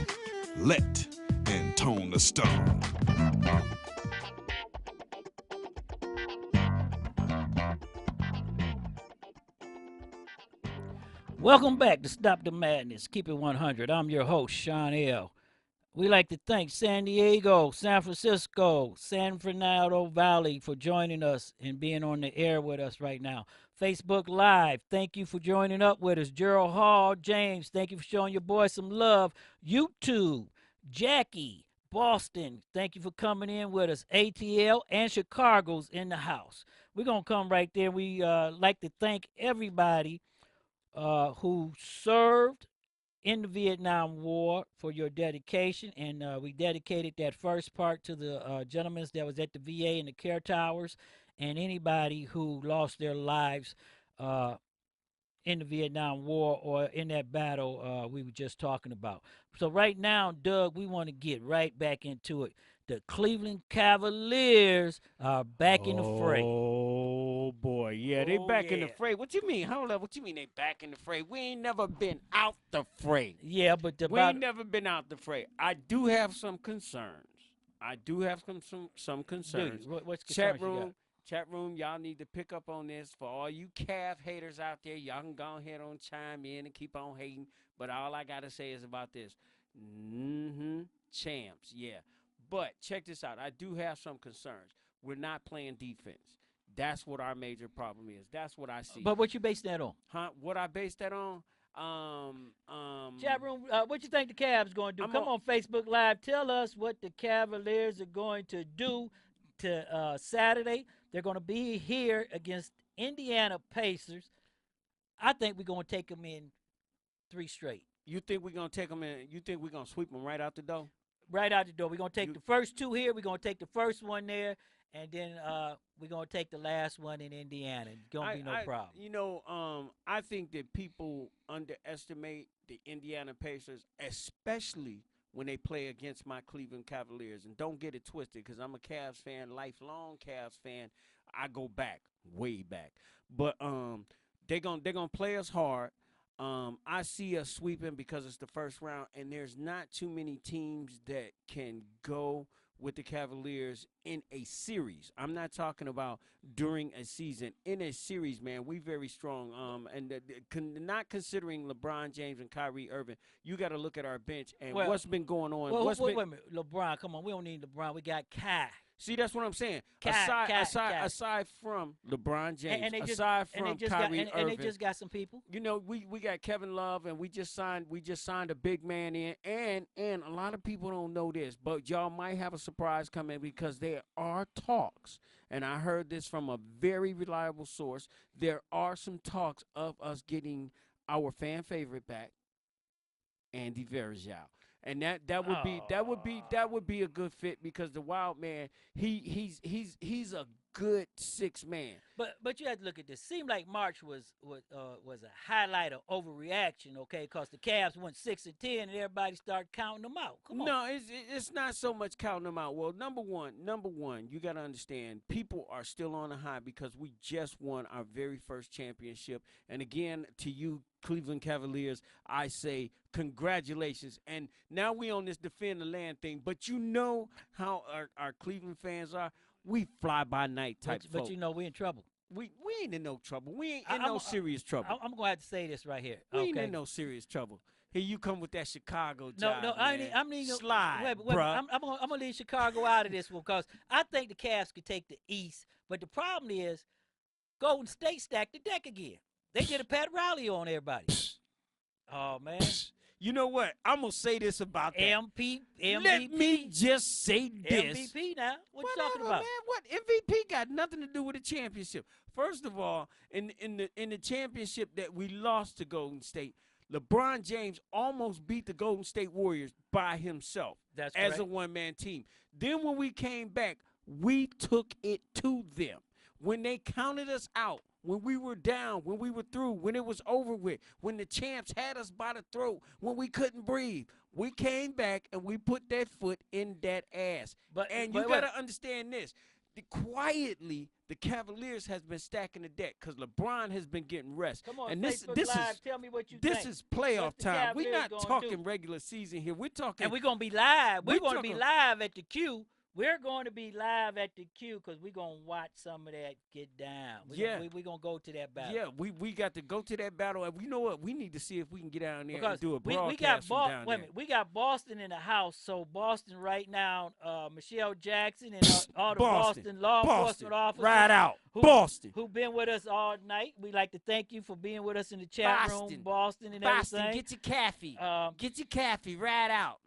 Let, and Tone the Stone. Welcome back to Stop the Madness, Keep It 100. I'm your host, Sean L. We like to thank San Diego, San Francisco, San Fernando Valley for joining us and being on the air with us right now. Facebook Live, thank you for joining up with us. Gerald Hall, James, thank you for showing your boy some love. YouTube, Jackie, Boston, thank you for coming in with us. ATL and Chicago's in the house. We're going to come right there. We like to thank everybody who served in the Vietnam War for your dedication, and we dedicated that first part to the gentlemen that was at the VA and the care towers, and anybody who lost their lives in the Vietnam War or in that battle we were just talking about. So right now, Doug, we want to get right back into it. The Cleveland Cavaliers are back in the fray. Oh boy, yeah, they back in the fray. What you mean? Hold up, what you mean they back in the fray? We ain't never been out the fray. Yeah, but we ain't never been out the fray. I do have some concerns. Some concerns. Dude, what's concerns Chat room, y'all need to pick up on this. For all you Cav haters out there, y'all can go ahead and chime in and keep on hating. But all I got to say is about this. Champs, yeah. But check this out. I do have some concerns. We're not playing defense. That's what our major problem is. That's what I see. But what you base that on? Huh? What I base that on? Chat room, what you think the Cavs going to do? Come on Facebook Live. Tell us what the Cavaliers are going to do to Saturday. They're going to be here against Indiana Pacers. I think we're going to take them in 3 straight. You think we're going to take them in? You think we're going to sweep them right out the door? Right out the door. We're going to take the first 2 here. We're going to take the first one there. And then we're going to take the last one in Indiana. It's going to be no problem. You know, I think that people underestimate the Indiana Pacers, especially when they play against my Cleveland Cavaliers. And don't get it twisted, because I'm a Cavs fan, lifelong Cavs fan. I go back, way back. But they're gonna play us hard. I see us sweeping because it's the first round, and there's not too many teams that can go with the Cavaliers in a series. I'm not talking about during a season. In a series, man, we very strong. Not considering LeBron James and Kyrie Irving, you got to look at our bench and what's been going on. Wait a minute. LeBron, come on. We don't need LeBron. We got Kai. See, that's what I'm saying. Aside from LeBron James, and Kyrie Irving, and they just got some people. You know, we got Kevin Love, and we just signed a big man in, and a lot of people don't know this, but y'all might have a surprise coming because there are talks, and I heard this from a very reliable source. There are some talks of us getting our fan favorite back, Andy Varejao. And that would be a good fit because the Wild Man, he's a good 6 man. But you have to look at this. Seemed like March was a highlight of overreaction, okay? Because the Cavs went 6-10 and everybody started counting them out. Come on. No, it's not so much counting them out. Well, number one, you got to understand, people are still on a high because we just won our very first championship. And again, to you Cleveland Cavaliers, I say congratulations. And now we on this defend the land thing, but you know how our Cleveland fans are. We fly by night type but you know we in trouble. We ain't in no trouble. We ain't in no serious trouble. I'm going to have to say this right here. We ain't in no serious trouble. Here you come with that Chicago job. No, I'm need slide, wait, bruh. I'm gonna leave Chicago out of this one because I think the Cavs could take the East, but the problem is Golden State stacked the deck again. They did a Pat Riley on everybody. Oh man. You know what? I'm going to say this about that. MVP. Let me just say this. MVP now? What you talking about? Man, what? MVP got nothing to do with the championship. First of all, in the championship that we lost to Golden State, LeBron James almost beat the Golden State Warriors by himself. That's as a one-man team. Then when we came back, we took it to them. When they counted us out, when we were down, when we were through, when it was over with, when the champs had us by the throat, when we couldn't breathe, we came back and we put that foot in that ass. And you got to understand this. quietly, the Cavaliers has been stacking the deck because LeBron has been getting rest. Come on, and Facebook this Live, is tell me what you this think. is playoff What's the time. We're Cavaliers not gonna talking do? regular season here. We're talking. And we're going to be live. We're going to be talking- live at the Q. We're going to be live at the Q because we're going to watch some of that get down. We're going to go to that battle. Yeah, we got to go to that battle, and you know what? We need to see if we can get down there Because and do a we broadcast got from down wait a there. minute, we got Boston in the house. So Boston right now, Michelle Jackson and all the Boston law enforcement officers, right out, Boston, who've been with us all night. We like to thank you for being with us in the chat room, Boston and everything. Get your coffee, get your coffee, right out.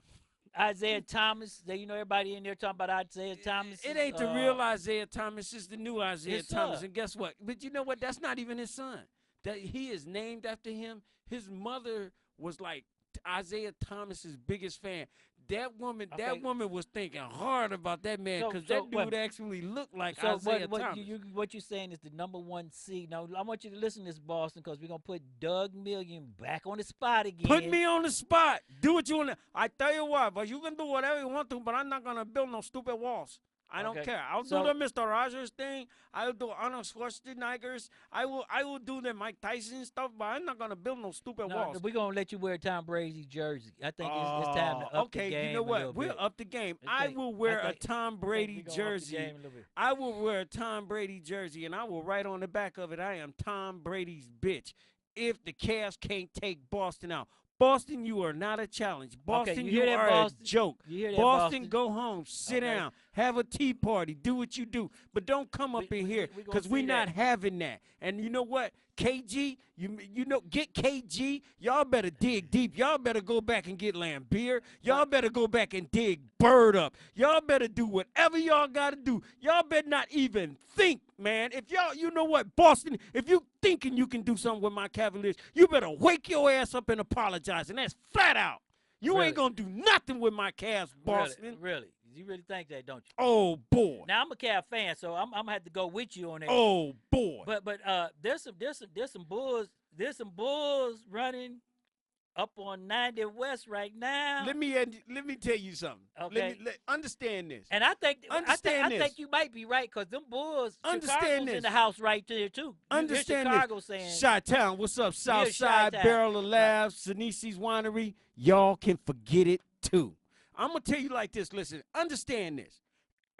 Isaiah Thomas, you know everybody in there talking about Isaiah Thomas. It ain't the real Isaiah Thomas, it's the new Isaiah his Thomas. son. And guess what? But you know what? That's not even his son. That he is named after him. His mother was like Isaiah Thomas's biggest fan. That woman was thinking hard about that man because that dude actually looked like Isaiah Thomas. What you're saying is the #1 seed. Now I want you to listen to this, Boston, because we're gonna put Doug Million back on the spot again. Put me on the spot. Do what you want. I tell you what, but you can do whatever you want to, but I'm not gonna build no stupid walls. I don't care. I'll do the Mr. Rogers thing. I'll do Arnold Schwarzenegger's. I will do the Mike Tyson stuff, but I'm not gonna build no stupid walls. We're gonna let you wear Tom Brady's jersey. I think it's time to up the game. Okay, you know what? We'll up the game. I will wear a Tom Brady jersey. I will wear a Tom Brady jersey, and I will write on the back of it, I am Tom Brady's bitch. If the Cavs can't take Boston out. Boston, you are not a challenge. Boston, you are a joke. Boston, go home, sit down, have a tea party, do what you do. But don't come up in here because we're not having that. And you know what? KG, you know, get KG. Y'all better dig deep. Y'all better go back and get Lambeer. Y'all better go back and dig Bird up. Y'all better do whatever y'all got to do. Y'all better not even think, man. If y'all, you know what, Boston, if you thinking you can do something with my Cavaliers, you better wake your ass up and apologize. And that's flat out. You ain't going to do nothing with my Cavs, Boston. Really? You really think that, don't you? Oh, boy. Now, I'm a Cavs fan, so I'm going to have to go with you on that. Oh, boy. But there's some bulls running up on 90 West right now. Let me tell you something. Okay. Understand this. And I think I think you might be right because them Bulls, Understand Chicago's this. in the house right there too. Understand Chicago this. saying Chi-Town, what's up? Yeah, Southside, Chi-Town. Barrel of Laughs, Sinisi's Winery. Y'all can forget it too. I'm going to tell you like this. Listen, understand this.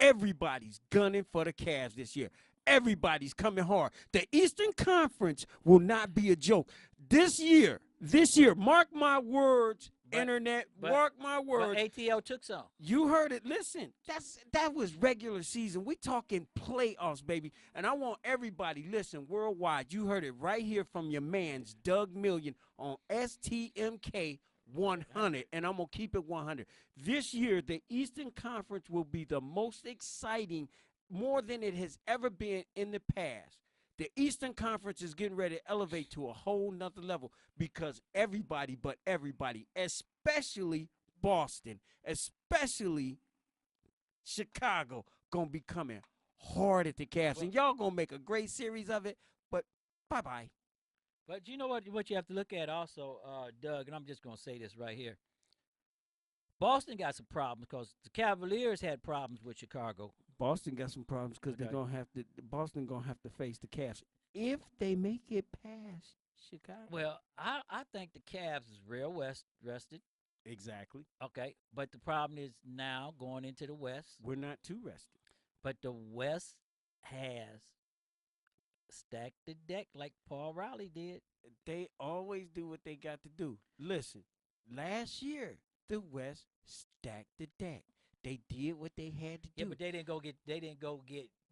Everybody's gunning for the Cavs this year. Everybody's coming hard. The Eastern Conference will not be a joke. This year, mark my words, internet, mark my words. But ATL took some. You heard it. Listen, that was regular season. We talking playoffs, baby. And I want everybody, listen, worldwide. You heard it right here from your man's Doug Million on STMK 100, and I'm going to keep it 100. This year, the Eastern Conference will be the most exciting, more than it has ever been in the past. The Eastern Conference is getting ready to elevate to a whole nother level because everybody, especially Boston, especially Chicago, going to be coming hard at the Cavs. And y'all going to make a great series of it, but bye-bye. But you know what you have to look at also, Doug, and I'm just going to say this right here. Boston got some problems because the Cavaliers had problems with Chicago. Boston got some problems because Boston gonna have to face the Cavs if they make it past Chicago. Well, I think the Cavs is real rested. Exactly. Okay, but the problem is now going into the West. We're not too rested. But the West has stacked the deck like Paul Riley did. They always do what they got to do. Listen, last year the West stacked the deck. They did what they had to do. Yeah, but they didn't go get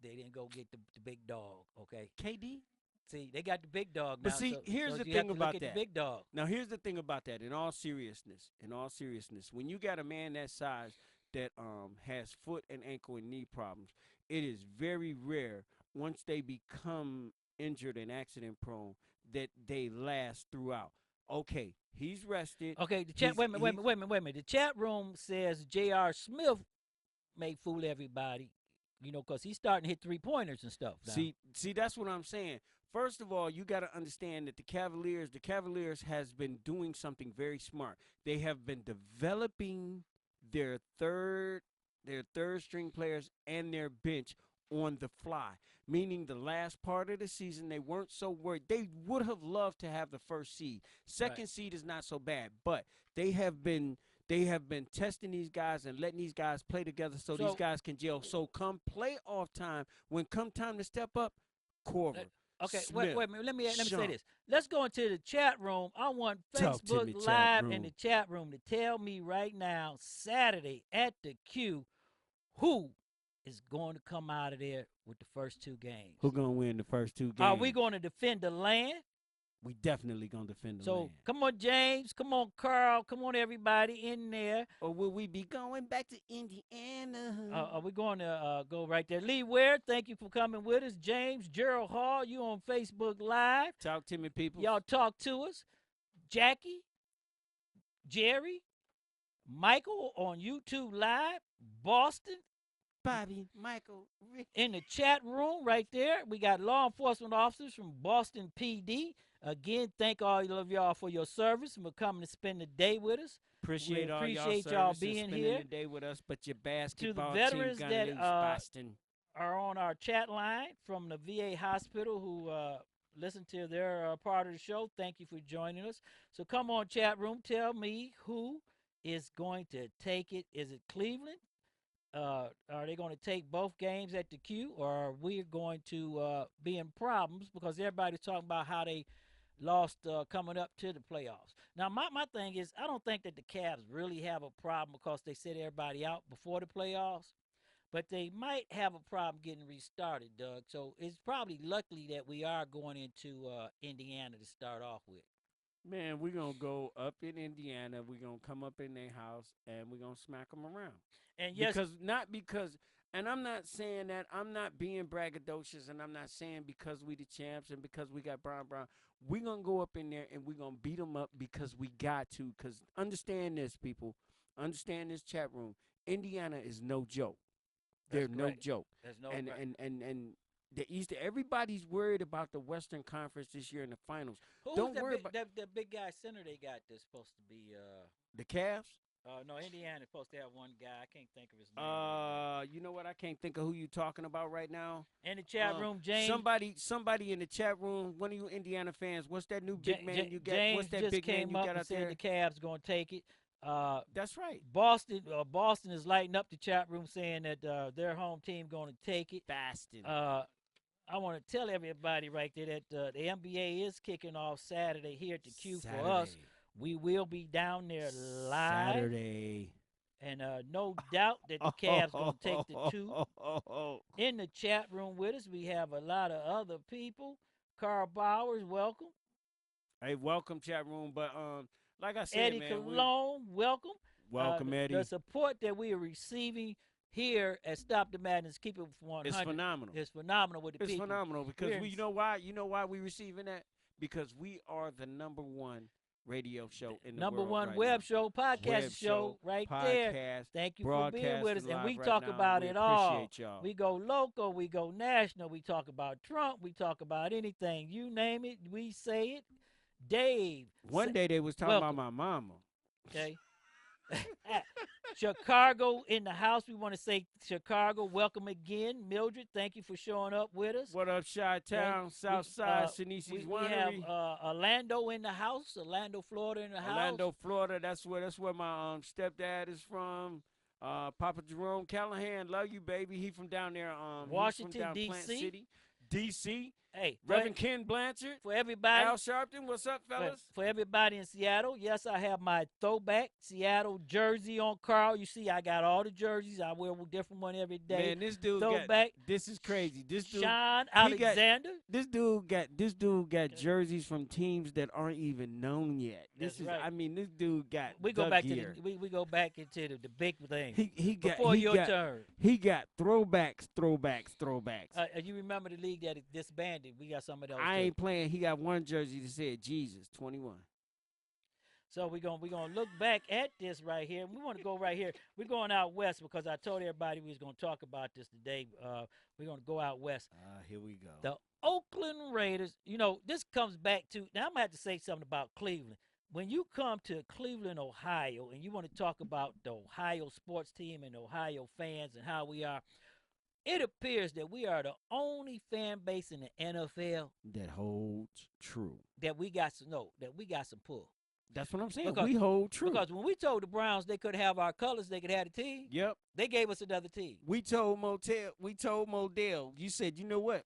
the big dog, okay? KD? See, they got the big dog now. But see, here's the you have thing to about look at that. the big dog. Now, here's the thing about that. In all seriousness, when you got a man that size that has foot and ankle and knee problems, it is very rare once they become injured and accident prone that they last throughout. Okay, he's rested. Okay, the chat. Wait a minute. The chat room says J.R. Smith may fool everybody, because he's starting to hit 3-pointers and stuff now. See, that's what I'm saying. First of all, you got to understand that the Cavaliers has been doing something very smart. They have been developing their third string players and their bench on the fly, meaning the last part of the season they weren't so worried. They would have loved to have the first seed. Second seed is not so bad, but they have been testing these guys and letting these guys play together so these guys can gel. So come playoff time, when come time to step up, Corver. Okay, Smith, wait a minute. Let me say Shump. this. Let's go into the chat room. I want Talk to Facebook me, chat Live room. and the chat room to tell me right now, Saturday at the Q, who is going to come out of there with the first 2 games. Who gonna win the first 2 games? Are we going to defend the land? We definitely gonna defend the So land. come on, James. Come on, Carl. Come on, everybody in there. Or will we be going back to Indiana? Are we going to go right there? Lee Ware, thank you for coming with us. James, Gerald Hall, you on Facebook Live. Talk to me, people. Y'all talk to us. Jackie, Jerry, Michael on YouTube Live. Boston. Bobby, Michael, Rick. In the chat room right there, we got law enforcement officers from Boston PD. Again, thank all of y'all for your service and for coming to spend the day with us. Appreciate we all appreciate y'all service and being spending here the day with us. But your To basketball the veterans team that gonna lose, Boston. are on our chat line from the VA hospital who listen to their part of the show, thank you for joining us. So come on, chat room, tell me who is going to take it. Is it Cleveland? Are they going to take both games at the Q, or are we going to be in problems because everybody's talking about how they lost coming up to the playoffs? Now, my thing is, I don't think that the Cavs really have a problem because they set everybody out before the playoffs, but they might have a problem getting restarted, Doug. So it's probably lucky that we are going into Indiana to start off with. Man, we're going to go up in Indiana. We're going to come up in their house, and we're going to smack them around. And yes, And I'm not saying that, I'm not being braggadocious, and I'm not saying because we the champs and because we got Brown. We're going to go up in there, and we're going to beat them up because we got to. Because understand this, people. Understand this chat room. Indiana is no joke. They're no joke. There's no and the East, everybody's worried about the Western Conference this year in the finals. Who's Don't that worry big, about that big guy center they got that's supposed to be the Cavs. No, Indiana's supposed to have one guy. I can't think of his name. You know what? I can't think of who you talking about right now. In the chat room, James. Somebody in the chat room. One of you Indiana fans. What's that new big man you got? James What's that just big man came you up got and out said there? the Cavs going to take it. That's right. Boston is lighting up the chat room saying that their home team going to take it. Boston. I want to tell everybody right there that the NBA is kicking off Saturday here at the Q for us. We will be down there live. Saturday. And no doubt that the Cavs going to take the 2. In the chat room with us, we have a lot of other people. Carl Bowers, welcome. Hey, welcome, chat room. But like I said, Eddie man, Cologne, welcome. Welcome, Eddie. The support that we are receiving here at Stop the Madness, Keep It 100. It's phenomenal. It's phenomenal with the people. It's phenomenal because you know why? You know why we receiving that? Because we are the #1 radio show in the number world one right web now. show, podcast show right there. Thank you for being with us. And we talk about it all. Appreciate y'all. We go local, we go national, we talk about Trump, we talk about anything. You name it, we say it. Dave. One day they was talking about my mama. Okay. Chicago in the house. We want to say Chicago, welcome again. Mildred, thank you for showing up with us. What up, Chi-Town, Southside, Shanice's we Winery. have Orlando in the house, Orlando, Florida in the house. Orlando, Florida, that's where my stepdad is from. Papa Jerome Callahan, love you, baby. He from down there. Washington, down Plant D.C. City. D.C. Hey, Reverend Ken Blanchard. For everybody. Al Sharpton, what's up, fellas? For everybody in Seattle, yes, I have my throwback Seattle jersey on, Carl. You see, I got all the jerseys. I wear a different one every day. Man, this dude throwback. This is crazy. This dude, Sean Alexander. This dude got jerseys from teams that aren't even known yet. This is, right. I mean, this dude got. We go back to we go back into the big thing. Before your turn. He got throwbacks. You remember the league that disbanded? We got some of those. I ain't playing. He got one jersey that said Jesus 21. So we're gonna look back at this right here. We want to go right here. We're going out west because I told everybody we was gonna talk about this today. We're gonna go out west. Here we go. The Oakland Raiders. You know, this comes back to now. I'm gonna have to say something about Cleveland. When you come to Cleveland, Ohio, and you want to talk about the Ohio sports team and Ohio fans and how we are, it appears that we are the only fan base in the NFL That holds true. that we got some pull. That's what I'm saying. Because, we hold true. Because when we told the Browns they could have our colors, they could have the team. Yep. They gave us another team. We told Modell, you said, you know what?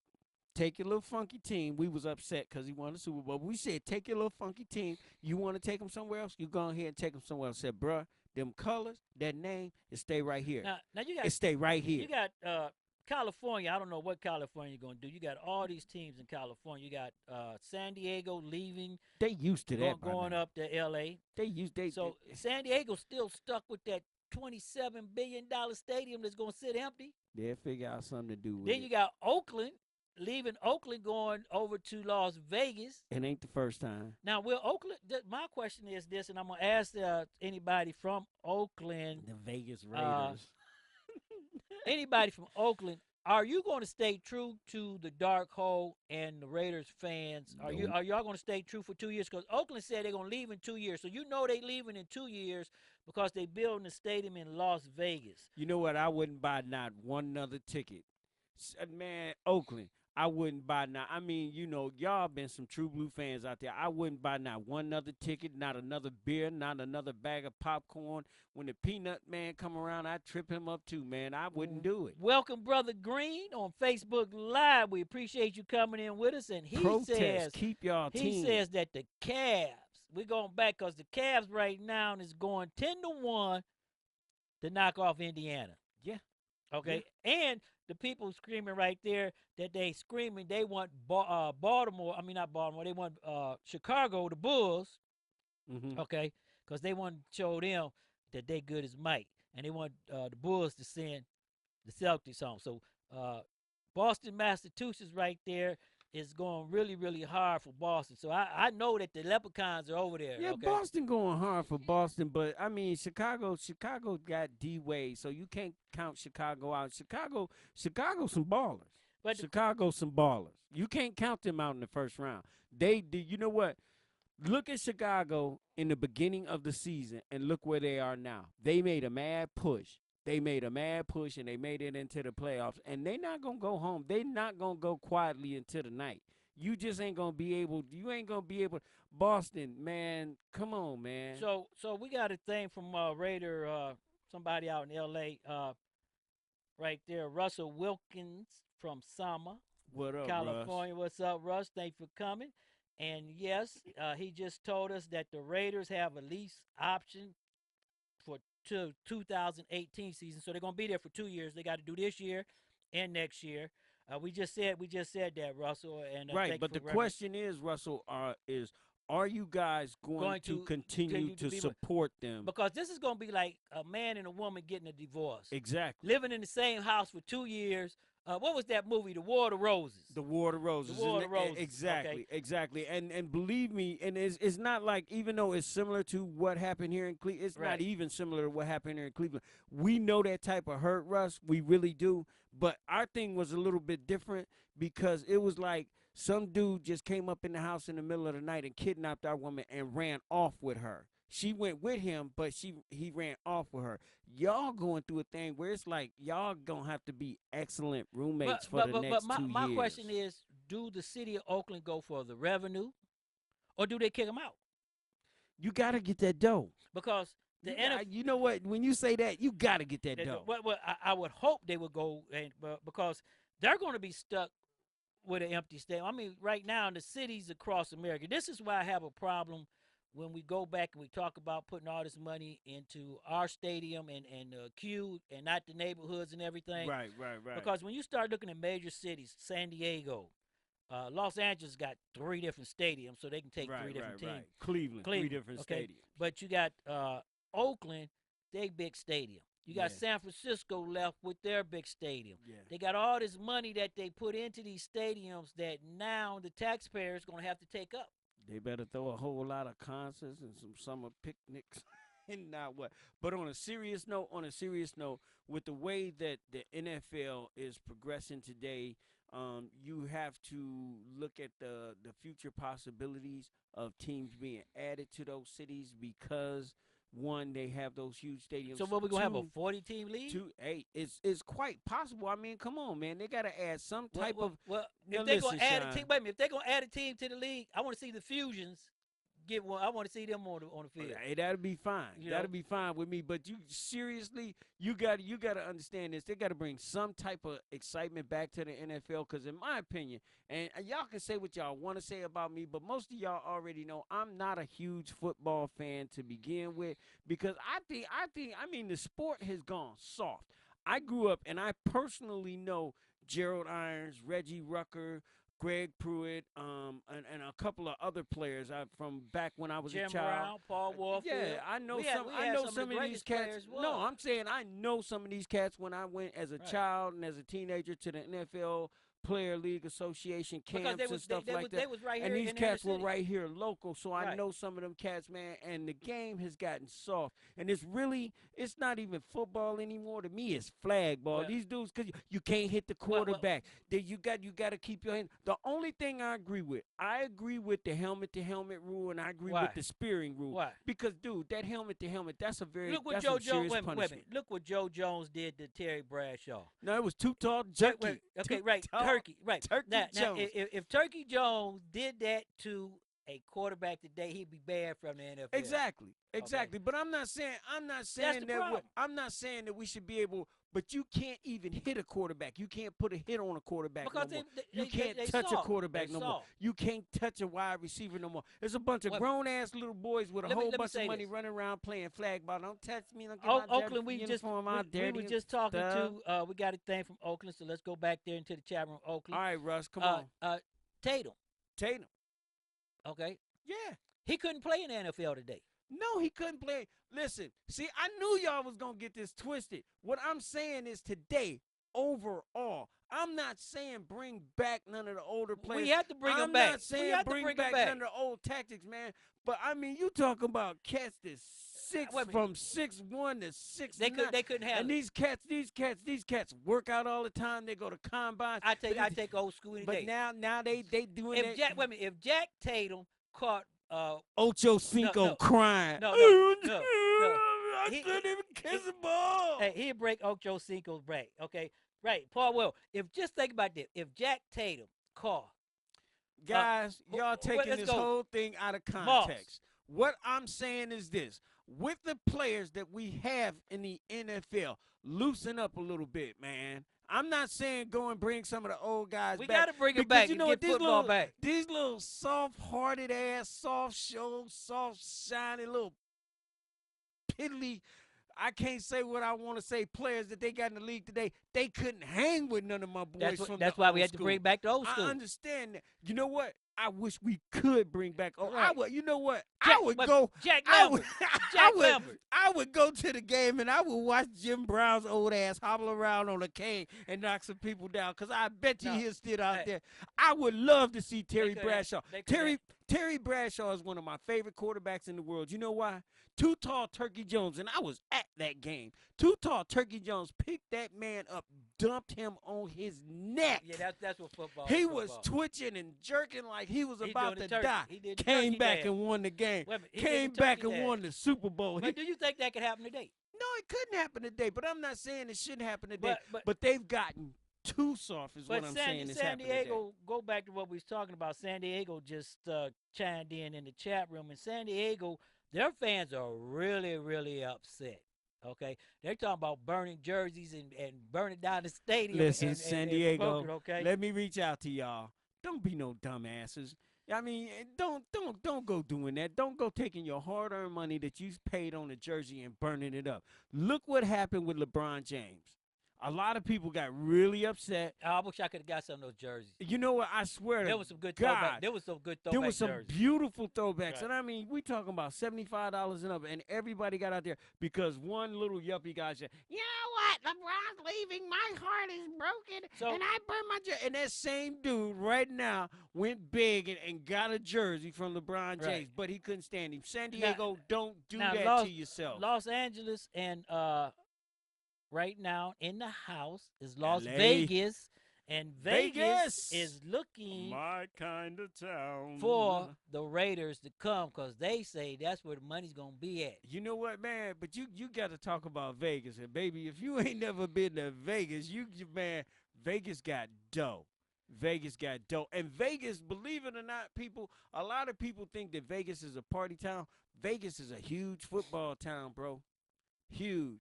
Take your little funky team. We was upset because he won the Super Bowl. We said, take your little funky team. You want to take them somewhere else? You go ahead and take them somewhere else. Said, bruh, them colors, that name, it stay right here. Now you got it stay right here. You got California. I don't know what California you're going to do. You got all these teams in California. You got San Diego leaving. They used to that. Going up to L.A. So San Diego's still stuck with that $27 billion stadium that's going to sit empty. They'll figure out something to do with Then you got Oakland, leaving Oakland, going over to Las Vegas. It ain't the first time. Now, will Oakland, my question is this, and I'm going to ask anybody from Oakland. The Vegas Raiders. Anybody from Oakland, are you going to stay true to the dark hole and the Raiders fans? Are y'all going to stay true for 2 years? Because Oakland said they're going to leave in 2 years. So you know they leaving in 2 years because they building a stadium in Las Vegas. You know what? I wouldn't buy not one other ticket. Man, Oakland, I wouldn't buy not. I mean, you know, y'all been some true blue fans out there. I wouldn't buy not one other ticket, not another beer, not another bag of popcorn. When the peanut man come around, I trip him up too, man. I wouldn't do it. Welcome, Brother Green, on Facebook Live. We appreciate you coming in with us. And he says, keep y'all team. He says that the Cavs, we're going back because the Cavs right now is going 10-1 to knock off Indiana. Yeah. Okay. Yeah. And the people screaming right there that they want Baltimore. I mean, not Baltimore. They want Chicago, the Bulls. Mm-hmm. Okay. Because they want to show them that they good as might. And they want the Bulls to send the Celtics home. So Boston, Massachusetts right there is going really, really hard for Boston. So I know that the Leprechauns are over there. Yeah, okay? Boston going hard for Boston, but I mean Chicago got D-Wade, so you can't count Chicago out. Chicago some ballers. But Chicago some ballers. You can't count them out in the first round. They do. You know what? Look at Chicago in the beginning of the season and look where they are now. They made a mad push. And they made it into the playoffs. And they're not going to go home. They're not going to go quietly into the night. You just ain't going to be able. You ain't going to be able. Boston, man, come on, man. So we got a thing from Raider, somebody out in L.A. Right there, Russell Wilkins from Sama. What up, California. Russ? What's up, Russ? Thanks for coming. And yes, he just told us that the Raiders have a lease option for 2018 season, so they're gonna be there for 2 years. They got to do this year and next year. We just said that, Russell. And right, but the question is, Russell, are you guys going to continue to support them? Because this is going to be like a man and a woman getting a divorce. Exactly. Living in the same house for 2 years. What was that movie? The War of the Roses. The War of the Roses. The War of the Roses. Exactly, okay. Exactly. And believe me, and it's not like, even though it's similar to what happened here in Cleveland, it's not even similar to what happened here in Cleveland. We know that type of hurt, Russ. We really do. But our thing was a little bit different because it was like some dude just came up in the house in the middle of the night and kidnapped our woman and ran off with her. She went with him, but he ran off with her. Y'all going through a thing where it's like y'all gonna have to be excellent roommates for the next 2 years. My question is, do the city of Oakland go for the revenue, or do they kick them out? You got to get that dough. Because you know what? When you say that, you got to get that dough. Well, I would hope they would go, because they're going to be stuck with an empty stadium. I mean, right now in the cities across America, this is why I have a problem when we go back and we talk about putting all this money into our stadium and Q and not the neighborhoods and everything. Right. Because when you start looking at major cities, San Diego, Los Angeles got 3 different stadiums, so they can take 3 different teams. Right. Cleveland, 3 different stadiums. But you got Oakland, they big stadium. You got San Francisco left with their big stadium. Yeah. They got all this money that they put into these stadiums that now the taxpayers going to have to take up. They better throw a whole lot of concerts and some summer picnics and not what. But on a serious note, with the way that the NFL is progressing today, you have to look at the future possibilities of teams being added to those cities because One, they have those huge stadiums. So what we gonna have, a Two, 40-team league? It's quite possible. I mean, come on, man. They got to add some type of. Well, Now if they're listen, gonna add a Sean. team, wait a minute. If they're gonna add a team to the league, I want to see the Fusions get one. I want to see them on the field. Hey, that'll be fine. You That'll know? be fine with me. But you seriously, you got to understand this. They got to bring some type of excitement back to the NFL. Because in my opinion, and y'all can say what y'all want to say about me, but most of y'all already know I'm not a huge football fan to begin with. Because I mean, the sport has gone soft. I grew up, and I personally know Gerald Irons, Reggie Rucker, Greg Pruitt, and a couple of other players from back when I was Jim a child. Brown, Paul Warfield. Yeah, I know We had some of these cats. No, I'm saying I know some of these cats when I went as a child and as a teenager to the NFL Player League Association camps and stuff like that. They was right here and these in the cats inner were city. right here local, so I know some of them cats, man. And the game has gotten soft, and it's not even football anymore. To me, it's flag ball. These dudes, because you can't hit the quarterback. You got to keep your hand. The only thing I agree with the helmet-to-helmet rule, and I agree with the spearing rule. Why? Because, dude, that helmet-to-helmet, that's a very Look what that's Joe some serious Jones. punishment. Look what Joe Jones did to Terry Bradshaw. No, it was too tall, jerky. Okay, Too right. tall, Turkey, right. Turkey now, Jones. If Turkey Jones did that to a quarterback today, he'd be banned from the NFL. Exactly. But I'm not saying that we should be able. But you can't even hit a quarterback. You can't put a hit on a quarterback Because no more. they You can't they touch a soft. quarterback They no more. soft. You can't touch a wide receiver no more. There's a bunch of grown-ass little boys with a whole bunch of money running around playing flag ball. Don't touch me. Don't get my Oakland, we dirty were just talking stuff. to. We got a thing from Oakland, so let's go back there into the chat room. Oakland. All right, Russ, come on. Tatum. Okay. Yeah. He couldn't play in the NFL today. No, he couldn't play. Listen, see, I knew y'all was going to get this twisted. What I'm saying is today, overall, I'm not saying bring back none of the older players. We have to bring them I'm back. not saying bring back none of the old tactics, man. But, I mean, you talking about cats that's from 6'1" to 6'9". They couldn't handle and these cats work out all the time. They go to combines. I take old school any day. But now they doing that. If Jack Tatum caught Ocho Cinco crying. No. I couldn't even kiss a ball. Hey, he'd break Ocho Cinco's back. Okay, right. Paul Will. Just think about this. If Jack Tatum caught, guys, y'all taking this whole thing out of context. What I'm saying is this: with the players that we have in the NFL, loosen up a little bit, man. I'm not saying go and bring some of the old guys back. We got to bring them back and get football back. These little soft-hearted ass, soft shiny little piddly, I can't say what I want to say, players that they got in the league today, they couldn't hang with none of my boys That's why we had to bring back the old school. I understand that. You know what? I wish we could bring back. You know what? Jack Lambert. I would go to the game and I would watch Jim Brown's old ass hobble around on a cane and knock some people down. Because I bet you he's still out there. I would love to see Terry Bradshaw. Terry Bradshaw is one of my favorite quarterbacks in the world. You know why? Too Tall Turkey Jones, and I was at that game. Too Tall Turkey Jones picked that man up, dumped him on his neck. Yeah, that's what football is. He was twitching and jerking like he was about to die. He Came back and won the game. Came back and won the Super Bowl. But do you think that could happen today? No, it couldn't happen today. But I'm not saying it shouldn't happen today. But they've gotten too soft is what I'm saying. San Diego, go back to what we was talking about. San Diego just chimed in the chat room. And San Diego, their fans are really, really upset. Okay, they're talking about burning jerseys and burning down the stadium. Listen, San Diego, okay? Let me reach out to y'all. Don't be no dumbasses. I mean, don't go doing that. Don't go taking your hard-earned money that you paid on a jersey and burning it up. Look what happened with LeBron James. A lot of people got really upset. I wish I could have got some of those jerseys. You know what? I swear there to was some good God, throwbacks. There was some good throwbacks. There was some jerseys. beautiful throwbacks. Right. And I mean, we talking about $75 and up, and everybody got out there because one little yuppie guy said, you know what? LeBron's leaving. My heart is broken, and I burned my jersey. And that same dude right now went big and got a jersey from LeBron James, Right. but he couldn't stand him. San Diego, don't do now, that to yourself. Los Angeles and right now in the house is Las LA. Vegas And Vegas is looking my kind of town for the Raiders to come because they say that's where the money's going to be at. You know what, man? But you got to talk about Vegas. And, baby, if you ain't never been to Vegas, man, Vegas got dough. Vegas got dough. And Vegas, believe it or not, people, a lot of people think that Vegas is a party town. Vegas is a huge football town, bro. Huge.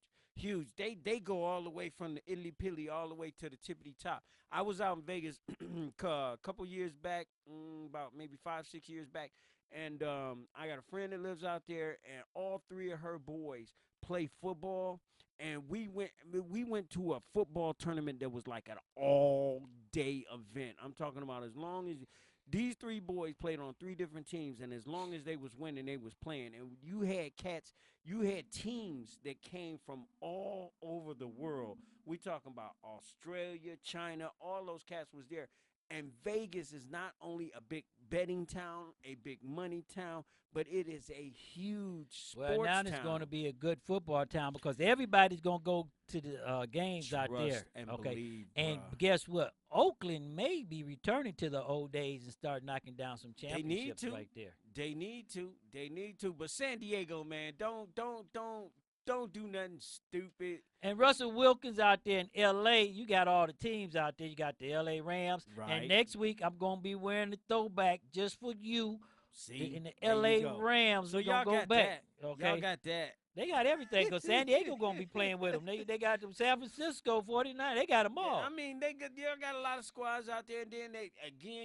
They go all the way from the Italy Pilly all the way to the tippity top. I was out in Vegas a couple years back, about maybe 5-6 years back, and I got a friend that lives out there, and all three of her boys play football. And we went to a football tournament that was like an all-day event. I'm talking about as long as these three boys played on 3 different teams, and as long as they was winning, they was playing. And you had teams that came from all over the world. We talking about Australia, China, all those cats was there. And Vegas is not only a big betting town, a big money town, but it is a huge sports town. Well, now it's going to be a good football town because everybody's going to go to the games out there. And okay, believe, and guess what? Oakland may be returning to the old days and start knocking down some championships right there. They need to. But San Diego, man, don't do nothing stupid. And Russell Wilkins out there in L.A., you got all the teams out there. You got the L.A. Rams. Right. And next week, I'm going to be wearing the throwback just for you. See, in the L.A. Rams. So y'all got back. That. Okay? Y'all got that. They got everything because San Diego going to be playing with them. They got them San Francisco 49. They got them all. Yeah, I mean, they got a lot of squads out there. And then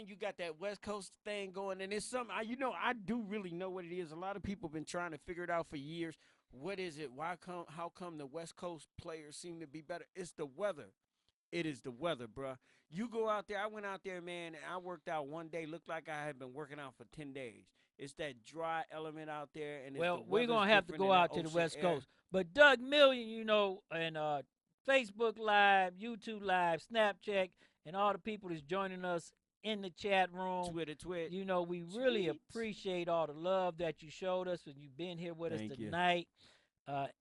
you got that West Coast thing going. And it's something, I do really know what it is. A lot of people have been trying to figure it out for years. What is it? How come the West Coast players seem to be better? It's the weather. It is the weather, bruh. You go out there. I went out there, man, and I worked out one day. Looked like I had been working out for 10 days. It's that dry element out there. And we're going to have to go out to the West Coast. But Doug Million, and Facebook Live, YouTube Live, Snapchat, and all the people that's joining us in the chat room. Twitter. We really appreciate all the love that you showed us when you've been here with us tonight.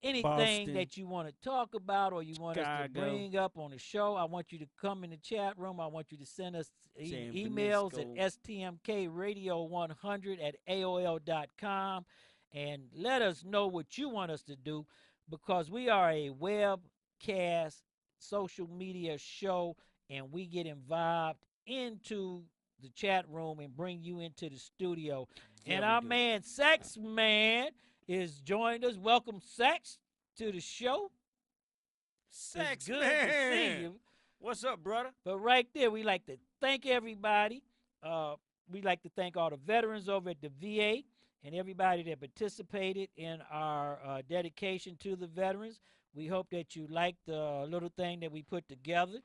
Anything Boston, that you want to talk about or you want us to bring up on the show, I want you to come in the chat room. I want you to send us emails at stmkradio100@aol.com and let us know what you want us to do because we are a webcast social media show and we get involved into the chat room and bring you into the studio. Yeah, and our man, Sax Man, is joined us. Welcome, Sax, to the show. Sax good Man. to see you. What's up, brother? But right there, we like to thank everybody. We like to thank all the veterans over at the VA and everybody that participated in our dedication to the veterans. We hope that you liked the little thing that we put together.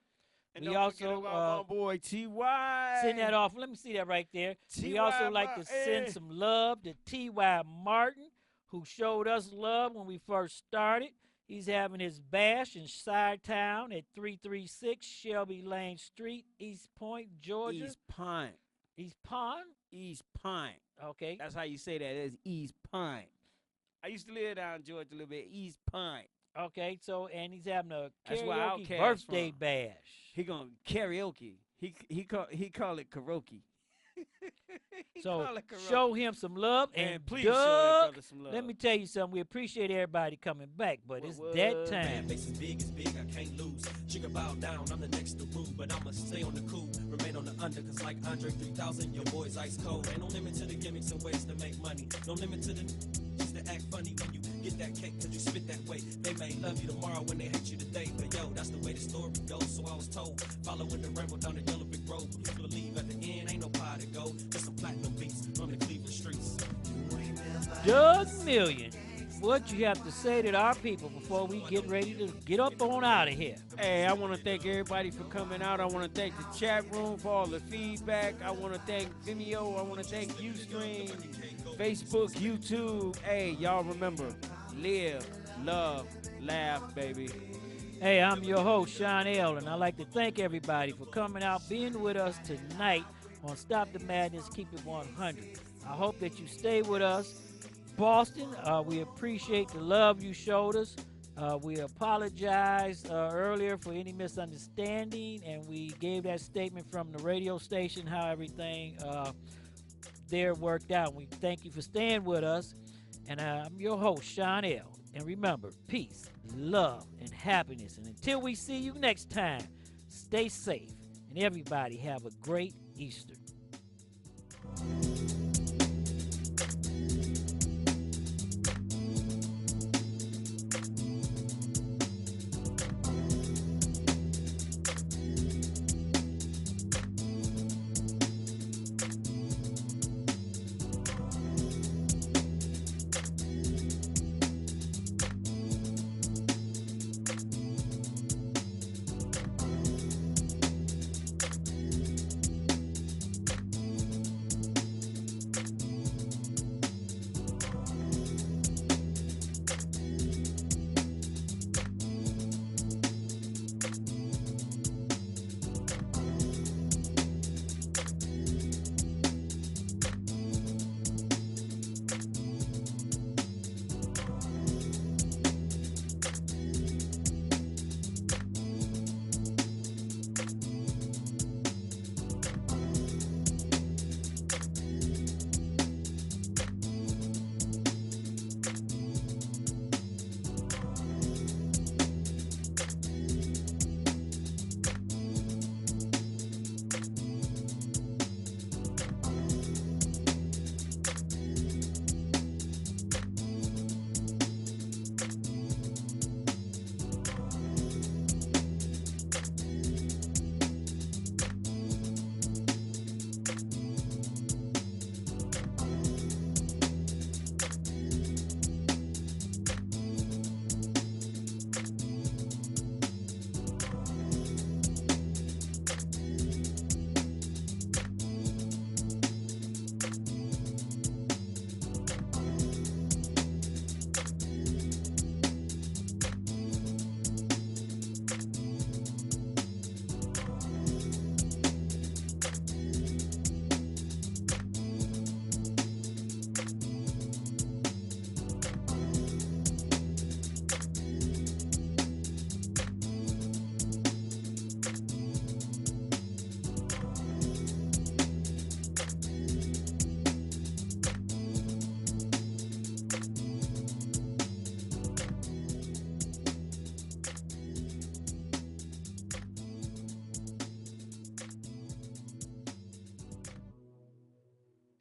And we don't also forget about my boy T.Y. Send that off. Let me see that right there. We also like to send some love to T.Y. Martin, who showed us love when we first started. He's having his bash in Chi-Town at 336 Shelby Lane Street, East Point, Georgia. East Pine. East Pine? East Pine. Okay. That's how you say that. It's East Pine. I used to live down in Georgia a little bit. East Pine. Okay, and he's having a That's where karaoke Outkast birthday from. bash. He gonna karaoke. He call it karaoke. So show him some love and please Doug, show that brother some love. let me tell you something. We appreciate everybody coming back, but it's that time. Face is big, I can't lose. She can bow down, I'm the next to move, but I'ma stay on the cool, remain on the under, cause like Andre 3000, your boy's ice cold. Ain't no limit to the gimmicks and ways to make money. No limit to the just to act funny when you get that cake, cause you spit that way. They may love you tomorrow when they hate you today, but yo, that's the way the story goes, so I was told. Following the rainbow down the yellow brick road, please believe at the end ain't no pie to go. Just some platinum beats from the Cleveland streets. Doug Million, what you have to say to our people before we get ready to get up on out of here? Hey, I want to thank everybody for coming out. I want to thank the chat room for all the feedback. I want to thank Vimeo. I want to thank Ustream, Facebook, YouTube. Hey, y'all remember, live, love, laugh, baby. Hey, I'm your host, Sean L., and I'd like to thank everybody for coming out, being with us tonight on Stop the Madness, Keep It 100. I hope that you stay with us. Boston, we appreciate the love you showed us. We apologized earlier for any misunderstanding, and we gave that statement from the radio station how everything there worked out. We thank you for staying with us, and I'm your host, Sean L. And remember, peace, love, and happiness. And until we see you next time, stay safe, and everybody have a great Easter.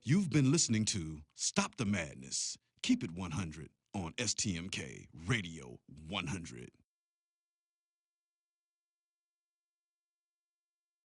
You've been listening to Stop the Madness, Keep It 100 on STMK Radio 100.